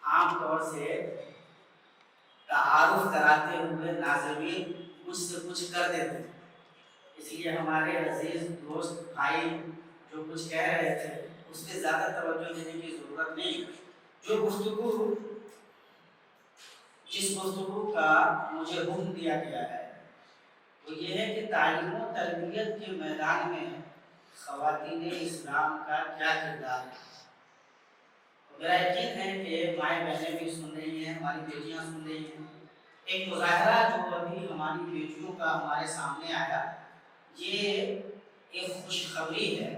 عام طور سے تعارف کراتے ہوئے ناظرین کچھ سے کچھ کر دیتے ہیں، اس لیے ہمارے عزیز دوست بھائی جو کچھ کہہ رہے تھے اس پہ زیادہ توجہ دینے کی ضرورت نہیں۔ جس گفتگو کا مجھے حکم دیا گیا ہے وہ یہ ہے کہ تعلیم و تربیت کے میدان میں خواتین اسلام کا کیا کردار ہے۔ میرا یقین ہے کہ مائیں بہنیں بھی سن رہی ہیں، ہماری بیٹیاں سن رہی ہیں۔ ایک مظاہرہ جو ابھی ہماری بیٹیوں کا ہمارے سامنے آیا، یہ ایک خوشخبری ہے،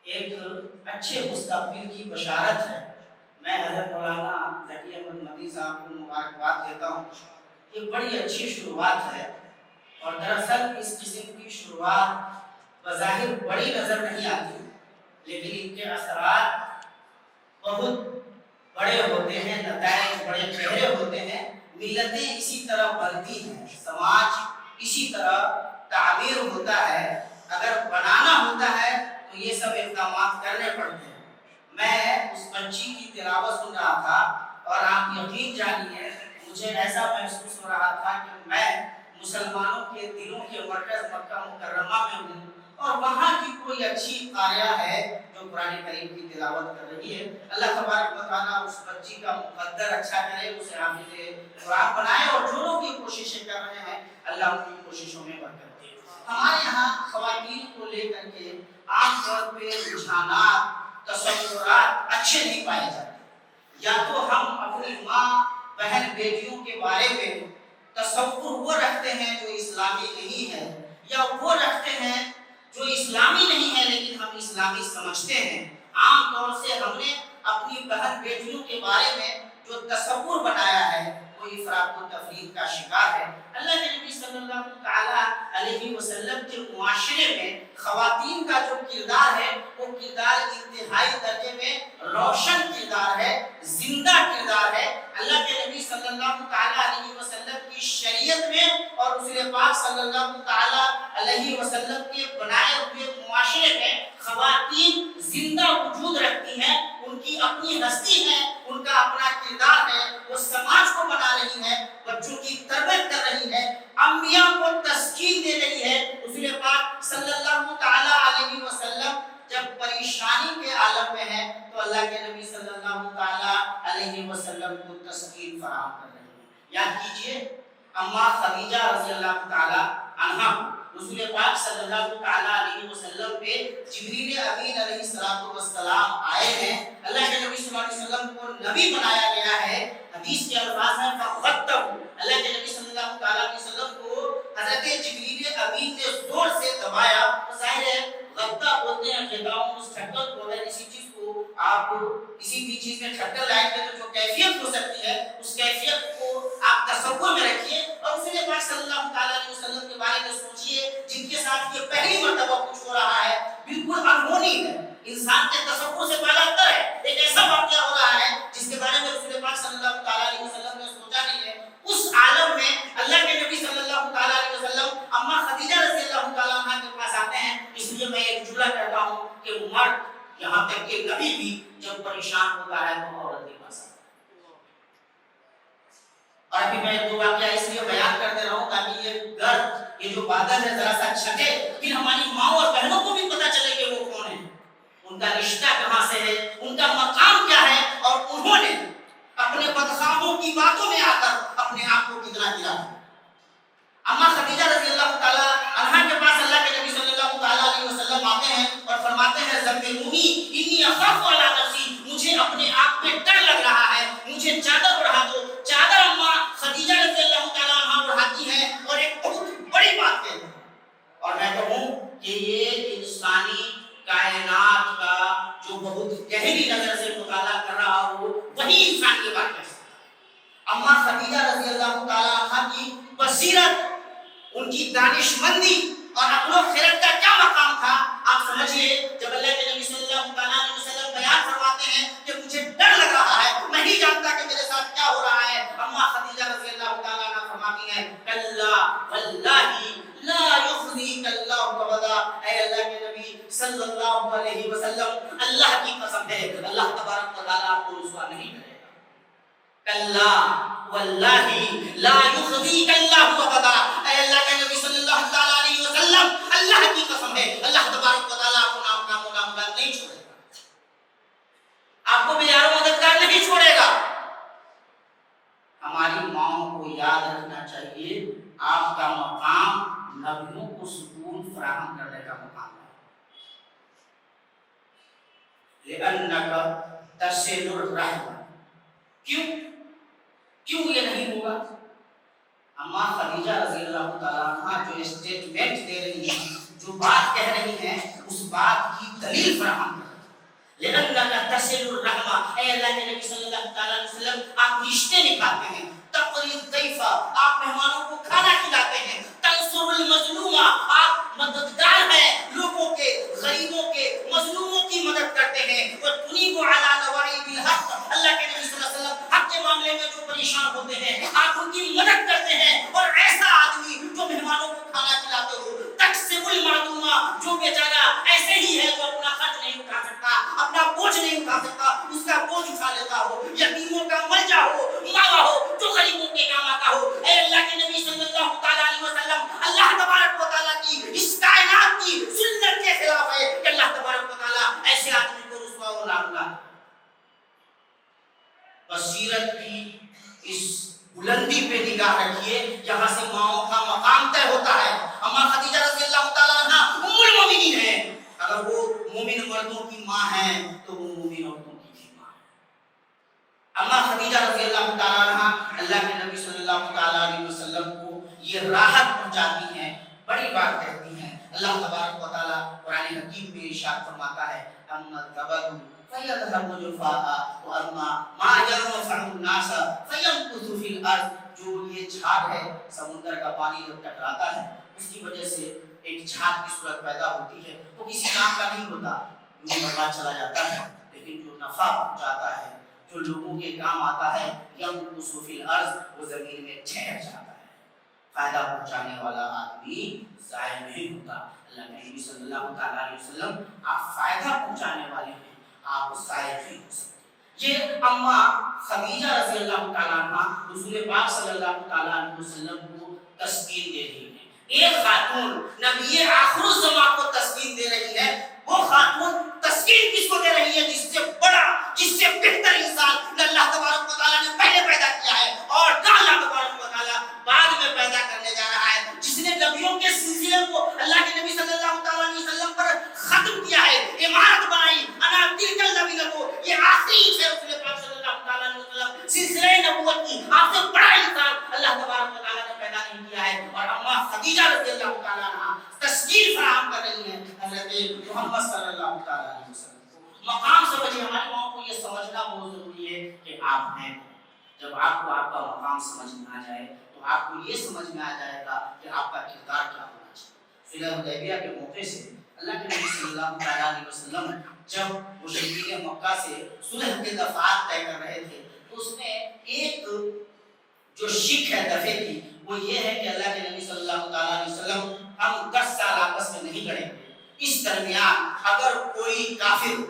ایک اچھے مستقبل کی بشارت ہے۔ میں حضرت مولانا ذکی احمد مدنی صاحب کو مبارکباد دیتا ہوں۔ یہ بڑی اچھی شروعات ہے، اور دراصل اس قسم کی شروعات بظاہر بڑی نظر نہیں آتی، لیکن ان کے اثرات بہت بڑے ہوتے ہیں، نتائج بڑے گہرے ہوتے ہیں۔ ملتیں اسی طرح بنتی ہیں، سماج اسی طرح تعمیر ہوتا ہے۔ اگر بنانا ہوتا ہے تو یہ سب اقدامات کرنے پڑتے ہیں۔ میں اس بچی کی تلاوت سن رہا تھا اور آپ یقین جانیے مجھے ایسا محسوس ہو رہا تھا کہ میں مسلمانوں کے دلوں کے مرکز مکہ مکرمہ میں ہوں، اور وہاں کی کوئی اچھی قاریہ ہے جو قرآن کریم کی تلاوت کر رہی ہے۔ اللہ تبارک و تعالیٰ اس بچی کا مقدر اچھا کرے، اسے حافظ قرآن بنائے، اور جو لوگ یہ کوششیں کر رہے ہیں اللہ ان کی کوششوں میں برکت دے۔ ہمارے یہاں خواتین کو لے کر کے عام طور پہ رجحانات، تصورات اچھے نہیں پائے جاتے۔ یا تو ہم اپنی ماں بہن بیٹیوں کے بارے میں تصور وہ رکھتے ہیں جو اسلامی نہیں ہے، یا وہ رکھتے ہیں جو اسلامی نہیں ہے لیکن ہم اسلامی سمجھتے ہیں۔ عام طور سے ہم نے اپنی بہن بیٹیوں کے بارے میں جو تصور بنایا ہے وہ افراط و تفریط کا شکار ہے۔ اللہ کے نبی صلی اللہ تعالی علیہ وسلم کے معاشرے میں خواتین کا جو کردار ہے وہ کردار انتہائی درجے میں روشن کردار ہے، زندہ کردار ہے۔ اللہ کے نبی صلی اللہ تعالی علیہ وسلم کی شریعت میں اور رسول پاک صلی اللہ تعالی علیہ وسلم کے بنائے ہوئے معاشرے میں خواتین زندہ وجود رکھتی ہیں، ان کی اپنی ہستی ہے، ان کا اپنا کردار ہے، وہ سماج کو بنا رہی ہے، بچوں کی تربیت کر رہی ہے، انبیاء کو تسکین دے رہی ہے۔ رسول پاک صلی اللہ تعالی علیہ وسلم جب پریشانی کے عالم میں ہے تو اللہ کے نبی صلی اللہ تعالی علیہ وسلم کو تسکین فراہم کر رہی ہے۔ یاد کیجئے اما خدیجہ رضی اللہ تعالی عنہا رسول پاک صلی اللہ تعالی علیہ وسلم پہ جبریل امین علیہ السلام آئے ہیں۔ اللہ کے نبی صلی اللہ علیہ وسلم کو نبی بنایا گیا ہے۔ حدیث کے الفاظ ہیں فَغَطَّهُ، اللہ کے نبی صلی اللہ تعالی علیہ وسلم کو حضرت جبریل امین نے زور سے دبایا۔ ظاہر ہے غطہ بولتے ہیں خطاؤں، اس ٹھٹل بولتے ہیں، کسی چیز کو آپ کسی بھی چیز میں ٹھٹل لائیں گے تو جو کیفیت ہو سکتی ہے اس کیفیت کو آپ تصور میں رکھیے، اور رسول پاک صلی اللہ تعالی علیہ وسلم کے بارے میں سوچئے جن کے ساتھ یہ پہلی مرتبہ کچھ ہو رہا ہے، بالکل انہونی ہے، انسان کے تصور سے بالا تر ہے۔ ایک ایسا واقعہ ہو رہا ہے جس کے بارے میں رسول پاک صلی اللہ تعالی علیہ وسلم نے سوچا نہیں ہے۔ اس عالم میں اللہ کے نبی صلی اللہ تعالی علیہ وسلم اما خدیجہ رضی اللہ تعالی عنہا کے پاس آتے ہیں۔ اس لیے میں ایک جملہ کہتا ہوں کہ مرد یہاں تک کہ نبی بھی جب پریشان ہوتا ہے تو عورت کے پاس آتا ہے۔ اور ابھی میں دو واقعہ اس لیے بیان کر دے رہا ہوں تاکہ یہ گرد، یہ جو بادل ہے ذرا سا چھٹے، پھر ہماری ماں اور بہنوں کو بھی پتہ چلے کہ وہ کون ہیں، ان کا رشتہ کہاں سے ہے، ان کا مقام کیا ہے، اور انہوں نے اپنے بدخواہوں کی باتوں میں آ کر اپنے آپ کو کتنا گرا۔ اما خدیجہ رضی اللہ تعالی عنہا کے پاس اللہ کے نبی صلی اللہ تعالی علیہ وسلم آتے ہیں اور فرماتے ہیں زملونی انی اخاف علی نفسی، مجھے اپنے آپ پہ ڈر لگ رہا ہے، مجھے چادر اڑا دو۔ چادر اما خدیجہ رضی اللہ تعالی عنہا اڑاتی ہیں اور ایک بہت بڑی بات کہتے ہیں، اور میں کہوں کہ یہ انسانی کائنات کا جو بہت گہری نظر سے مطالعہ کر رہا ہو وہی انسان کی بات کر سکتا ہے۔ اما خدیجہ رضی اللہ تعالی عنہا کی بصیرت، ان کی دانش مندی اور عقل و خرد کا کیا مقام تھا آپ سمجھئے۔ جب اللہ کے نبی صلی اللہ تعالی علیہ وسلم بیان فرماتے ہیں کہ مجھے ڈر لگ رہا ہے، میں نہیں جانتا کہ میرے ساتھ کیا ہو رہا ہے، اما خدیجہ رضی اللہ تعالی عنہا فرماتی ہیں کلا واللہ لا یخزیک اللہ ابدا، اے اللہ کے نبی صلی اللہ علیہ وسلم اللہ کی قسم ہے اللہ تبارک و تعالیٰ آپ کو رسوا نہیں کرے گا۔ کلا واللہ لا یخزیک اللہ ابدا، اے اللہ کے نبی صلی اللہ تعالی علیہ وسلم، اللہ کی قسم ہے اللہ تبارک و تعالیٰ آپ کو نامراد نہیں چھوڑے گا، آپ کو بیار مددگار نہیں چھوڑے گا۔ ہماری ماؤں کو یاد رکھنا چاہیے آپ کا مقام نبیوں کو سکون فراہم کرنے کا مقام ہے۔ لِأَنَّكَ تَصِلُ الرَّحْمَ، کیوں یہ نہیں ہوگا؟ اماں خدیجہ رضی اللہ تعالیٰ عنہ جو اسٹیٹمنٹ دے رہی ہیں، جو بات کہہ رہی ہیں، اس بات کی دلیل فراہم کر رہی ہیں۔ لِأَنَّكَ تَصِلُ الرَّحْمَ، اے اللہ کے نبی صلی اللہ تعالیٰ علیہ وسلم، آپ رشتے نبھاتے ہیں۔ تقری الضیف، آپ مہمانوں کو کھانا کھلاتے ہیں۔ تنصر المظلوم، آپ مددگار ہیں، لوگوں کے، غریبوں کے، مظلوموں کی مدد کرتے ہیں۔ وَتُنِيبُ عَلَى نَوَائِبِ الْحَقِّ، اللہ کے نبی صلی اللہ علیہ وسلم حق کے معاملے میں جو پریشان ہوتے ہیں آپ ان کی مدد کرتے ہیں۔ اور ایسا آدمی جو مہمانوں کو کھانا کھلاتے ہو، تکسب المعدوم، جو بیچارہ ایسے ہی ہے جو اپنا خرچ نہیں اٹھا سکتا، اپنا بوجھ نہیں اٹھا سکتا، اس کا بوجھ اٹھا لیتا ہو، یتیموں کا ملجا ہو، ماوا ہو، جو غریبوں کے کام آتا ہو۔ اے اللہ کے نبی صلی اللہ تعالیٰ علیہ وسلم، اللہ تبارک و تعالیٰ کی اس کائنات کی سنت کے خلاف ہے کہ اللہ تبارک و تعالیٰ ایسے آدمی کو رسوا و نامراد۔ بصیرت کی اس بلندی پہ نگاہ رکھیے جہاں سے ماؤں کا مقام طے ہوتا ہے۔ اماں خدیجہ رضی اللہ تعالیٰ عنہ ام المومنین ہیں، اگر وہ مومن مردوں کی ماں ہیں تو وہ مومن عورتوں کی بھی ماں ہے۔ اماں خدیجہ رضی اللہ تعالیٰ عنہ اللہ کے نبی صلی اللہ تعالیٰ علیہ وسلم کو یہ راحت پہنچاتی ہیں، بڑی بات کہتی ہیں۔ اللہ تبارک و تعالیٰ قرآن حکیم میں ارشاد فرماتا ہے، اما الزبد فَيَذْهَبُ جُفَاءً وَأَمَّا مَا يَنفَعُ النَّاسَ فَيَمْكُثُ فِي الْأَرْضِ، جو یہ جھاگ ہے، سمندر کا پانی جب ٹکراتا ہے اس کی وجہ سے ایک جھاگ کی صورت پیدا ہوتی ہے، وہ کسی کام کا نہیں ہوتا، یوں برباد چلا جاتا ہے، لیکن جو نفع پہنچاتا ہے، جو لوگوں کے کام آتا ہے، يَمْكُثُ فِي الْأَرْضِ، وہ زمین میں ٹھہر جاتا ہے۔ فائدہ پہنچانے والا آدمی ضائع نہیں ہوتا۔ اللہ کے نبی صلی اللہ تعالیٰ علیہ وسلم، آپ فائدہ پہنچانے والے ہیں، آپ ضائع نہیں ہو سکتے۔ یہ اماں خدیجہ رضی اللہ تعالیٰ عنہ رسول پاک صلی اللہ تعالیٰ علیہ وسلم کو تسکین دے رہی ہے۔ ایک خاتون نبی آخر الزمان کو تسکین دے رہی ہے، وہ خاتون تسکین کس کو دے رہی ہے؟ جس سے بڑا، جس سے بہتر انسان اللہ تبارک و تعالیٰ نے پہلے پیدا کیا ہے اور اللہ تبارک و تعالیٰ بعد میں پیدا کرنے جا رہا ہے، جس نے نبیوں کے سلسلے کو اللہ کے نبی صلی اللہ تعالیٰ علیہ وسلم پر ختم کیا ہے، عمارت بنائی، انا تلک النبیۃ، یہ آخری ہے رسول پاک صلی اللہ تعالیٰ علیہ وسلم سلسلہ نبوت کی، آپ سے بڑا انسان اللہ تبارک و تعالیٰ نے پیدا نہیں کیا ہے۔ اور اماں خدیجہ رضی اللہ تعالیٰ عنہ تسکین فراہم کر رہی ہیں حضرت محمد صلی اللہ تعالیٰ علیہ وسلم کو۔ مقام سمجھیے، ہماری ماں کو یہ سمجھنا بہت ضروری ہے کہ آپ ہیں۔ جب آپ کو آپ کا مقام سمجھ میں آ جائے تو آپ کو یہ سمجھ میں آ جائے گا کہ آپ کا کردار کیا ہونا چاہیے۔ صلح حدیبیہ کے موقع سے اللہ کے نبی صلی اللہ تعالیٰ علیہ وسلم جب مشرکین مکہ سے صلح کے دفعات طے کر رہے تھے تو اس میں ایک جو شک ہے دفعے کی، وہ یہ ہے کہ اللہ کے نبی صلی اللہ تعالیٰ علیہ وسلم، ہم 10 سال آپس میں نہیں لڑیں گے، اس درمیان اگر کوئی کافر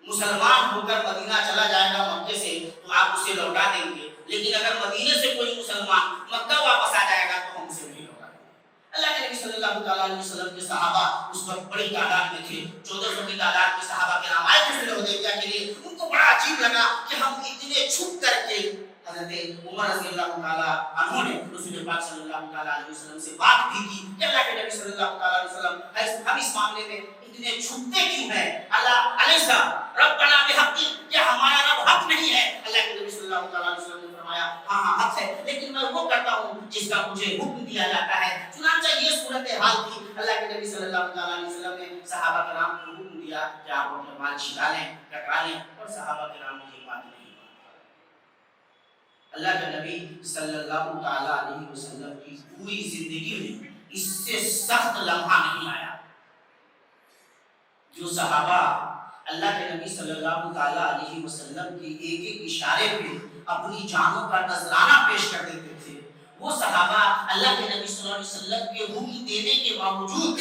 مسلمان ہو کر مدینہ چلا جائے گا مکے سے تو آپ اسے لوٹا دیں گے، لیکن اگر مدینے سے کوئی مسلمان مکہ واپس آ جائے گا تو ہم اسے نہیں لوٹا دیں گے۔ اللہ کے نبی صلی اللہ تعالیٰ علیہ وسلم کے صحابہ اس وقت بڑی تعداد میں تھے، 1400 کی تعداد میں صحابہ کرام آئے تھے صلح حدیبیہ کے لیے۔ ان کو بڑا عجیب لگا کہ ہم اتنے چھپ کر کے، حضرت عمر رضی اللہ تعالیٰ عنہ نے رسول پاک صلی اللہ تعالیٰ علیہ وسلم سے بات بھی کی کہ اللہ کے نبی صلی اللہ تعالیٰ علیہ وسلم ہم اس معاملے میں اتنے چھپتے کیوں ہیں؟ اللہ علیہ ربنا بحق، کیا ہمارا رب حق نہیں ہے؟ اللہ کے نبی صلی اللہ تعالیٰ علیہ وسلم نے فرمایا ہاں حق ہے، لیکن میں وہ کرتا ہوں جس کا مجھے حکم دیا جاتا ہے۔ چنانچہ یہ صورتحال تھی، اللہ کے نبی صلی اللہ تعالیٰ علیہ وسلم نے صحابہ کرام کو حکم دیا کہ آپ اپنے مال چھڑا لیں، کٹا لیں، اور صحابہ کرام نے یہ بات نہیں۔ اللہ کے نبی صلی اللہ تعالیٰ علیہ وسلم کی پوری زندگی میں اس سے سخت لمحہ نہیں آیا۔ جو صحابہ اللہ کے نبی صلی اللہ تعالیٰ علیہ وسلم کی ایک ایک اشارے پہ اپنی جانوں کا نذرانہ پیش کر دیتے تھے، وہ صحابہ اللہ کے نبی صلی اللہ علیہ وسلم کے حکم دینے کے باوجود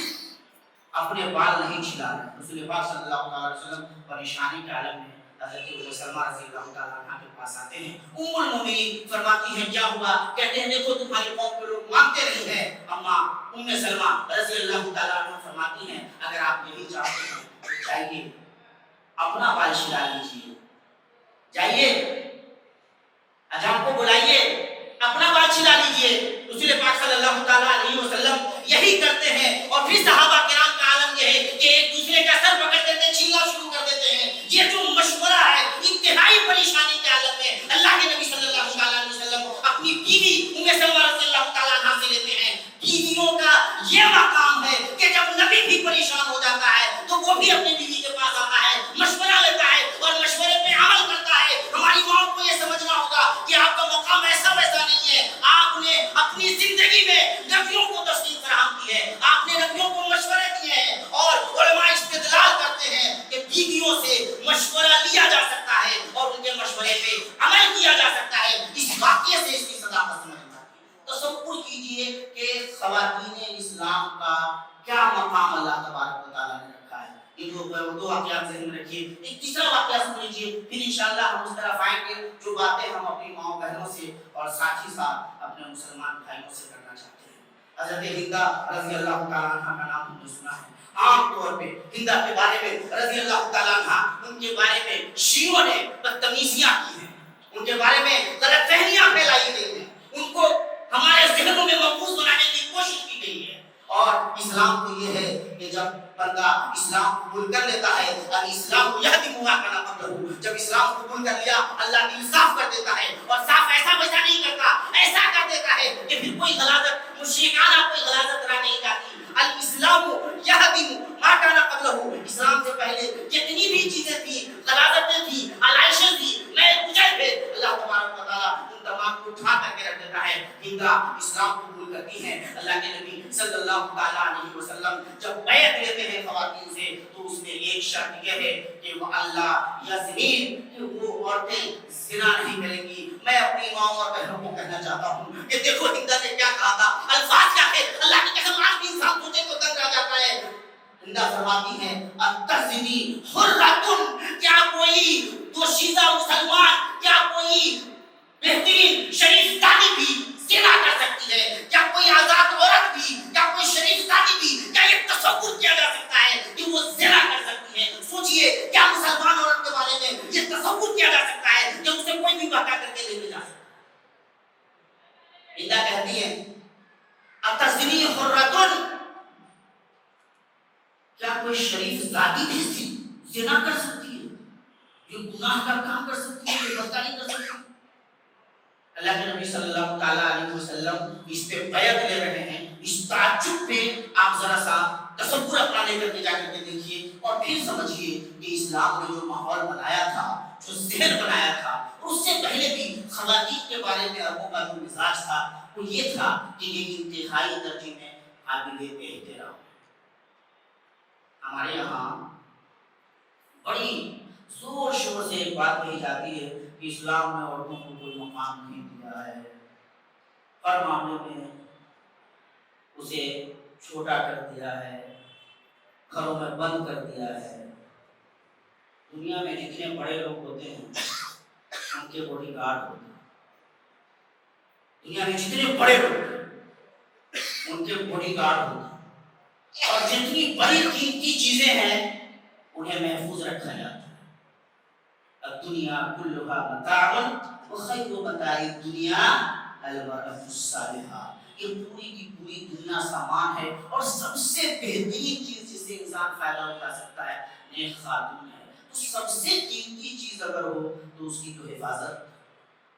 اپنے بال نہیں چھلا رہے۔ رسول پاک صلی اللہ علیہ وسلم پریشانی کے عالم میں حضرت ام سلمہ رضی اللہ تعالیٰ عنہ کے پاس آتے ہیں. ام المومنین فرماتی ہیں کیا ہوا؟ کہتے ہیں دیکھو تمہاری قوم کے لوگ مانتے نہیں ہیں. اما ام سلمہ رضی اللہ تعالیٰ عنہ فرماتی ہیں اگر آپ یہی چاہتے ہیں تو جائیے اپنا بال چھلا لیجیے, جائیے اجام کو بلائیے اپنا بال چھلا لیجیے. رسول پاک صلی اللہ تعالیٰ علیہ وسلم یہی کرتے ہیں. اور پھر صحابہ کرام کا عالم یہ ہے کہ ایک دوسرے کا سر پکڑ دیتے چھیلنا شروع کر دیتے ہیں. یہ جو مشورہ ہے انتہائی پریشانی کے عالم میں اللہ کے نبی صلی اللہ علیہ وسلم اپنی بیوی ام سلمہ رضی اللہ تعالیٰ عنہ سے لیتے ہیں. بیویوں کا یہ مقام ہے کہ جب نبی بھی پریشان ہو جاتا ہے تو وہ بھی اپنی بیوی کے پاس آتا ہے, مشورہ لیتا ہے اور مشورے پہ عمل کرتا ہے. ہماری ماں کو یہ سمجھنا ہوگا کہ آپ کا مقام ایسا ویسا نہیں ہے. آپ نے اپنی زندگی میں نبیوں کو تسلیم فراہم کی ہے, آپ نے نبیوں کو مشورے دیے ہیں. اور علماء استدلال کرتے ہیں کہ بیویوں سے مشورہ لیا جا سکتا ہے اور ان کے مشورے پہ عمل کیا جا سکتا ہے. اس واقعے سے اس کی صداقت سمجھ میں آتی ہے. تصور کیجئے کہ خواتین اسلام کا کیا مقام اللہ تبارک و تعالیٰ نے رکھا ہے. یہ دو واقعات ذہن میں رکھیے. ایک تیسرا واقعہ سن لیجیے, پھر انشاءاللہ ہم اس طرف آئیں گے جو باتیں ہم اپنی ماؤں بہنوں سے اور ساتھ ہی ساتھ اپنے مسلمان بھائیوں سے کرنا چاہتے ہیں. حضرت ہندا رضی اللہ تعالیٰ عنہ کا نام ہم نے سنا ہے. عام طور پہ ہندا کے بارے میں رضی اللہ تعالیٰ عنہ, ان کے بارے میں شیعوں نے بدتمیزیاں کی ہیں, ان کے بارے میں غلط فہمیاں پھیلائی گئی ہیں, ان کو ہمارے ذہنوں میں محفوظ بنانے کی کوشش کی گئی ہے. اور اسلام کو یہ ہے کہ جب بندہ اسلام قبول کر لیتا ہے اور اسلام کو یہ دماغ کا نام کرو, جب اسلام قبول کر لیا اللہ دل صاف کر دیتا ہے. اور صاف ایسا ویسا نہیں کرتا, ایسا کر دیتا ہے کہ پھر کوئی غلاظت مشرکانہ کوئی غلاظت رہ نہیں جاتی. الاسلام یہدم ما کان قبلہ, اسلام سے پہلے جتنی بھی چیزیں تھی, غلاظتیں تھی, علائشیں تھی, میل کچل تھے, اللہ تبارک و تعالیٰ ان تمام کو اٹھا کر کے رکھ دیتا ہے. ہندا اسلام قبول کرتی ہیں. اللہ کے نبی صلی اللہ تعالیٰ علیہ وسلم جب بیعت لیتے ہیں خواتین سے تو اس میں ایک شرط یہ ہے کہ وہ اللہ یا زمین کہ وہ عورتیں زنا نہیں کریں گی. میں اپنی ماں اور بہنوں کو کہنا چاہتا ہوں کہ دیکھو ہندا نے کیا کہا تھا, الفاظ کیا ہے, اللہ کی قسم آج بھی انسان سوچے تو دنگ آ جاتا ہے. ہندا فرماتی ہیں اتزنی حرۃ, کیا کوئی دوشیزہ مسلمان, کیا کوئی بہترین شریف دادی بھی زنا کر سکتی ہے؟ کیا کوئی آزاد عورت بھی, کیا کوئی شریف دادی بھی, کیا یہ تصور کیا جا سکتا ہے کہ وہ زنا کر سکتی ہے؟ سوچئے کیا مسلمان عورت کے بارے میں یہ تصور کیا جا سکتا ہے کہ اسے کوئی بھی بہکا کر کے لے جا سکتا ہے؟ ہندا کہتی ہے اتزنی حرۃ, کیا کوئی شریف ذاتی بھی زنا کر سکتی ہے, یہ گناہ کا کام کر سکتی ہے, یہ بدکاری کر سکتی ہے؟ اللہ کے نبی صلی اللہ تعالیٰ علیہ وسلم اس پہ بیعت لے رہے ہیں. اس تعجب پہ آپ ذرا سا تصور اپنا لے کر کے جا کر کے دیکھیے اور پھر سمجھیے کہ اسلام نے جو ماحول بنایا تھا, جو ذہن بنایا تھا, اس سے پہلے بھی خواتین کے بارے میں عربوں کا جو مزاج تھا وہ یہ تھا کہ یہ انتہائی درجے میں قابل احترام. ہمارے یہاں بڑی زور شور سے ایک بات کہی جاتی ہے کہ اسلام نے عورتوں کو کوئی مقام نہیں دیا ہے, ہر معاملے میں اسے چھوٹا کر دیا ہے, گھروں میں بند کر دیا ہے. دنیا میں جتنے بڑے لوگ ہوتے ہیں ان کے باڈی گارڈ ہوتے ہیں. دنیا میں جتنے بڑے لوگ ان کے باڈی گارڈ ہوتے ہیں, اور جتنی بڑی قیمتی چیزیں ہیں انہیں محفوظ رکھا جاتا ہے. الدنیا کلھا متاع وخیر متاع الدنیا المرأة الصالحہ, یہ پوری کی پوری دنیا سامان ہے اور سب سے بہترین چیز جس سے انسان فائدہ اٹھا سکتا ہے نیک خاتون ہے. تو سب سے قیمتی چیز اگر ہو تو اس کی تو حفاظت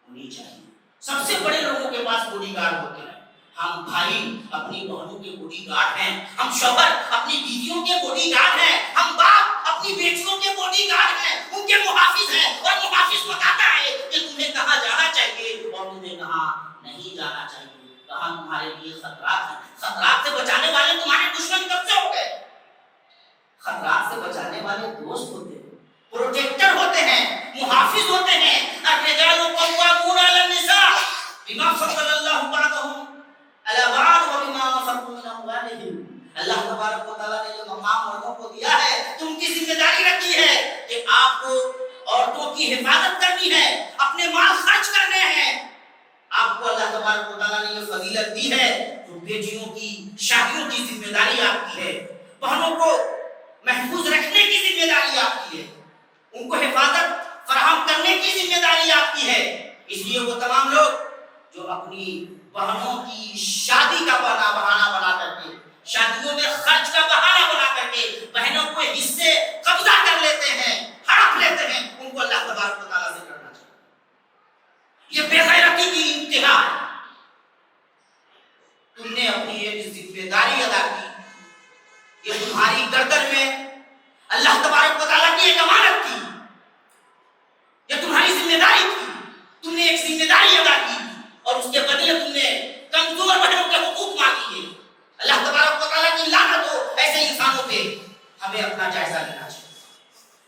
ہونی چاہیے. سب سے بڑے لوگوں کے پاس باڈی گارڈ ہوتے ہیں. ہم بھائی اپنی بہنوں کے باڈی گارڈ ہیں, ہم شوہر اپنی بیویوں کے باڈی گارڈ ہیں, ہم باپ اپنی بیٹیوں کے باڈی گارڈ ہیں, ان کے محافظ ہیں. اور محافظ بتاتا ہے کہ تمہیں کہاں جانا چاہیے اور تمہیں کہاں نہیں جانا چاہیے, کہاں تمہارے لیے خطرات ہیں. خطرات سے بچانے والے تمہارے دشمن کب سے ہو گئے؟ خطرات سے بچانے والے دوست ہوتے ہیں, پروٹیکٹر ہوتے ہیں, محافظ ہوتے ہیں. الرجال قوامون علی النساء بما فضل اللہ بعضهم علی بعض وبما انفقوا من اموالهم. اللہ تبارک و تعالیٰ نے جو مقام مردوں کو دیا ہے تو ان کی ذمہ داری رکھی ہے کہ آپ کو عورتوں کی حفاظت کرنی ہے، اپنے مال خرچ کرنے ہیں۔ آپ کو اللہ تبارک و تعالیٰ نے یہ فضیلت دی ہے، جو بیٹیوں کی شادیوں کی ذمہ داری آپ کی ہے، بہنوں کو محفوظ رکھنے کی ذمہ داری آپ کی ہے، ان کو حفاظت فراہم کرنے کی ذمہ داری آپ کی ہے۔ اس لیے وہ تمام لوگ جو اپنی بہنوں کی شادی کا بہانہ بنا کر کے، شادیوں میں خرچ کا بہانہ بنا کر کے بہنوں کو حصے قبضہ کر لیتے ہیں، ہڑپ لیتے ہیں، ان کو اللہ تبارک و تعالیٰ سے کرنا چاہیے۔ یہ بے غیرتی کی انتہا ہے۔ تم نے اپنی ایک ذمہ داری ادا کی، یہ تمہاری گردن میں اللہ تبارک و تعالیٰ کی ایک امانت تھی، یہ تمہاری ذمہ داری تھی، تم نے ایک ذمہ داری ادا کی اور اس کے بدلے تم نے کمزور بہنوں کے حقوق مانگے۔ اللہ تبارک و تعالیٰ کی لعنت ہو ایسے انسانوں پہ۔ ہمیں اپنا جائزہ لینا چاہیے۔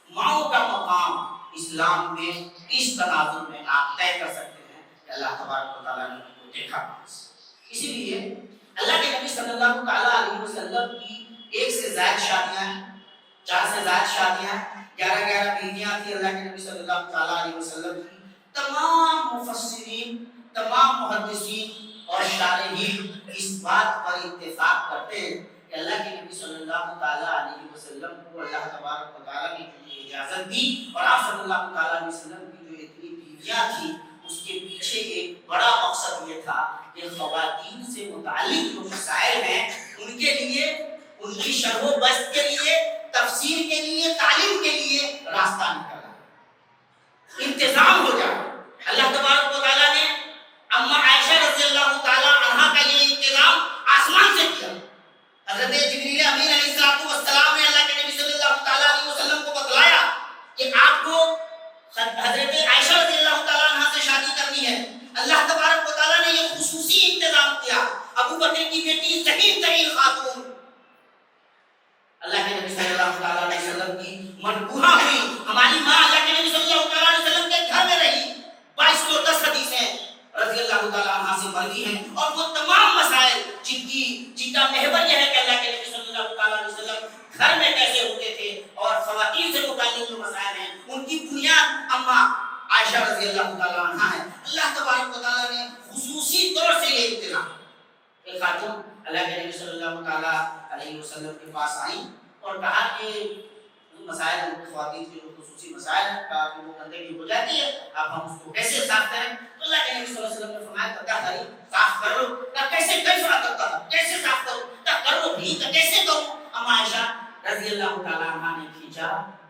ماؤں کا مقام اسلام میں اس تناظر میں آپ طے کر سکتے ہیں کہ اللہ تبارک و تعالیٰ نے ان کو دیکھا۔ اسی لیے اللہ کے نبی صلی اللہ تعالیٰ علیہ وسلم کی 1 سے زائد شادیاں ہیں، 4 سے زائد شادیاں ہیں، 11 بیویاں تھی اللہ کے نبی صلی اللہ تعالیٰ علیہ وسلم کی۔ تمام مفسرین، تمام محدثین اور شارحین اس بات پر اتفاق کرتے ہیں کہ اللہ کے نبی صلی اللہ تعالیٰ علیہ وسلم کو اللہ تبارک و تعالیٰ نے جو اجازت دی اور آپ صلی اللہ تعالیٰ علیہ وسلم کی جو اتنی بیویاں تھیں، اس کے پیچھے ایک بڑا مقصد یہ تھا کہ خواتین سے متعلق جو مسائل ہیں ان کے لیے، ان کی شرح و بسط کے لیے، تفسیر کے لیے، تعلیم کے لیے راستہ نکالا، انتظام ہو جائے۔ اللہ تبارک و تعالیٰ نے اما عائشہ رضی اللہ تعالیٰ عنہا کا یہ انتظام آسمان سے کیا۔ حضرت جبریل امین علیہ السلام نے اللہ کے نبی صلی اللہ تعالیٰ علیہ وسلم کو بتلایا کہ آپ کو حضرت عائشہ رضی اللہ تعالیٰ عنہا سے شادی کرنی ہے۔ اللہ تبارک و تعالیٰ نے یہ خصوصی انتظام کیا۔ ابو بکر کی بیٹی ذہین ترین خاتون اللہ کے نبی صلی اللہ تعالیٰ علیہ وسلم کی منقوہہ ہوئی، ہماری ماں اللہ کے نبی صلی اللہ تعالیٰ علیہ وسلم کے گھر میں رہی۔ 2210 حدیثیں رضی اللہ تعالیٰ عنہ سے مروی ہیں، اور وہ تمام مسائل جن کا محور یہ ہے کہ اللہ کے نبی صلی اللہ تعالیٰ علیہ وسلم گھر میں کیسے ہوتے تھے اور خواتین سے متعلق جو مسائل ہیں ان کی بنیاد اما عائشہ رضی اللہ تعالیٰ عنہ ہے۔ اللہ تبارک و تعالیٰ نے خصوصی طور سے یہ انتظام، ایک خاتون اللہ کے نبی صلی اللہ تعالیٰ علیہ وسلم کے پاس آئی اور کہا کہ مسائل خواتین کے جو خصوصی مسائل ہیں، کہا کہ وہ گندگی ہو جاتی ہے، اب ہم اس کو کیسے صاف کریں؟ تو اللہ کے نبی صلی اللہ علیہ وسلم نے فرمایا کہ صاف کر لو۔ کیسے کیسے صاف کرو؟ کرو بھی کیسے کرو؟ اما عائشہ رضی اللہ تعالیٰ عنہ نے کھینچا،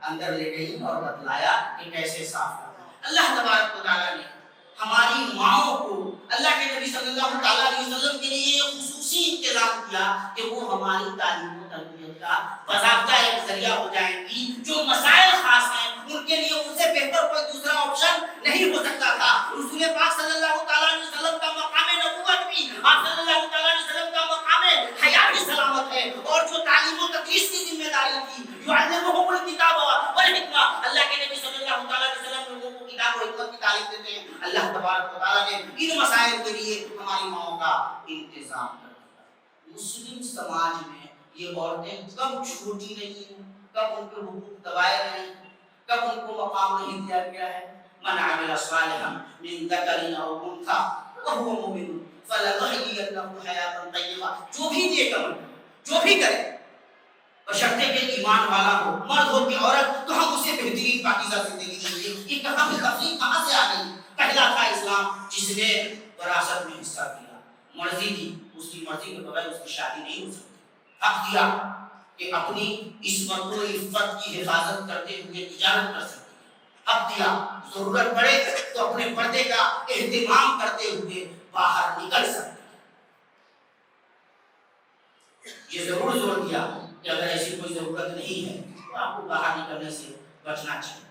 اندر لے گئی اور بتلایا کہ کیسے صاف کرو۔ اللہ تبارک و تعالیٰ نے ہماری ماؤں کو اللہ کے نبی صلی اللہ تعالیٰ علیہ وسلم کے لیے یہ خصوصی انتظام کیا کہ وہ ہماری تعلیم و تربیت کا باضابطہ ایک ذریعہ ہو جائیں گی۔ جو مسائل خاص ہیں ان کے لیے ان سے بہتر کوئی دوسرا آپشن نہیں ہو سکتا تھا۔ رسول پاک صلی اللہ تعالیٰ علیہ وسلم کا مقام نبوت بھی، آپ صلی اللہ تعالیٰ علیہ وسلم کا مقام حیات بھی سلامت ہے، اور جو تعلیم و تدریس کی ذمہ داری تھی، یعلمہم الکتاب والحکمہ، اللہ کے نبی صلی اللہ تعالیٰ علیہ وسلم لوگوں کو کتاب و حکمت کی تعلیم دیتے ہیں۔ اللہ تبارک و تعالیٰ نے ان مسائل کے لیے ہماری ماؤں کا انتظام کر دیا۔ مسلم سماج میں یہ عورتیں کب چھوٹی نہیں ہیں، کب ان کے حقوق دبائے رہے ہیں، کب ان کو مقام نہیں دیا گیا ہے۔ من عمل صالحا من ذکر او انثى وهو مؤمن فلنحيينه حیاتا طیبہ، جو بھی نیک عمل جو بھی کرے بشرطے کہ ایمان والا ہو، مرد ہو کہ عورت، تو ہم اسے بہترین پاکیزہ زندگی دیں گے۔ یہ کہاں سے تفریق کہاں سے آ گئی؟ پہلا تھا اسلام جس نے وراثت میں حصہ دیا، مرضی دی، اس کی مرضی کے بغیر اس کی شادی نہیں ہو سکتی۔ حق دیا کہ اپنی عصمت و عفت کی حفاظت کرتے ہوئے تجارت کر سکتی ہے۔ حق دیا ضرورت پڑے تو اپنے پردے کا اہتمام کرتے ہوئے باہر نکل سکتی ہے۔ یہ ضرور زور دیا کہ اگر ایسی کوئی ضرورت نہیں ہے تو آپ کو باہر نکلنے سے بچنا چاہیے۔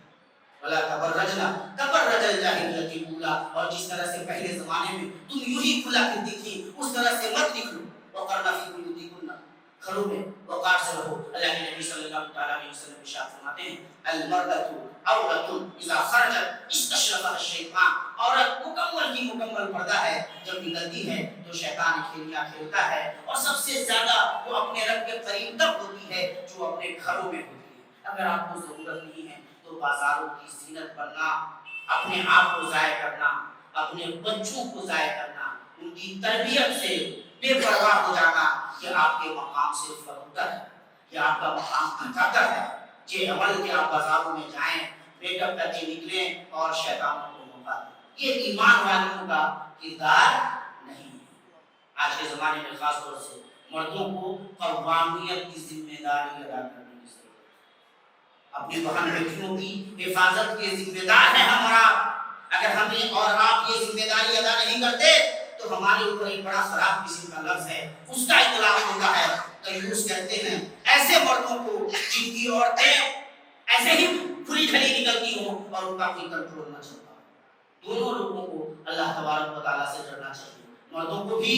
وَلَا تَبَرَّجْنَا تَبَرَّجَ الْجَاهِلِيَّةِ الْأُولَىٰ، اور جس طرح سے پہلے زمانے میں تم یوں ہی کھلا پھرتی تھی اس طرح سے مت نکلو۔ وَقَرْنَ فِي بُيُوتِكُنَّ، گھروں میں وقار سے رہو۔ اللہ کے نبی صلی اللہ تعالیٰ علیہ وسلم ارشاد فرماتے ہیں الْمَرْأَةُ عَوْرَةٌ إِذَا خَرَجَتْ اسْتَشْرَفَهَا الشَّيْطَانُ، عورت مکمل کی مکمل پردہ ہے، جب نکلتی ہے تو شیطان کھیلیاں کھیلتا ہے، اور سب سے زیادہ وہ اپنے رب کے قریب تب ہوتی ہے جو اپنے گھروں میں ہوتی ہے۔ اگر آپ کو ضرورت نہیں ہے تو بازاروں کی زینت بننا، اپنے آپ کو ضائع کرنا، اپنے بچوں کو ضائع کرنا، ان کی تربیت سے بے پرواہ ہو جانا، یہ آپ کے مقام سے فراتر ہے، یہ آپ کا مقام ہٹاتا ہے۔ یہ عمل کہ آپ بازاروں میں جائیں، میک اپ کر کے نکلیں اور شیطانوں کو موقع دیں، یہ ایمان والوں کا کردار نہیں ہے۔ آج کے زمانے میں خاص طور سے مردوں کو قوامیت کی ذمہ داری ادا کرنے کی ضرورت ہے۔ اپنی بہن بیٹیوں کی حفاظت کے ذمہ دار ہیں ہم اور آپ۔ اگر ہم اور آپ یہ ذمہ داری ادا نہیں کرتے تو ہمارے اوپر ایک بڑا خراب قسم کا لفظ ہے، اس کا اطلاق ہوتا ہے، تیوس کہتے ہیں ایسے مردوں کو جن کی عورتیں ایسے ہی کھلی کھلی نکلتی ہوں اور ان کا کوئی کنٹرول نہ چلتا ہو۔ دونوں لوگوں کو اللہ تبارک و تعالیٰ سے ڈرنا چاہیے، مردوں کو بھی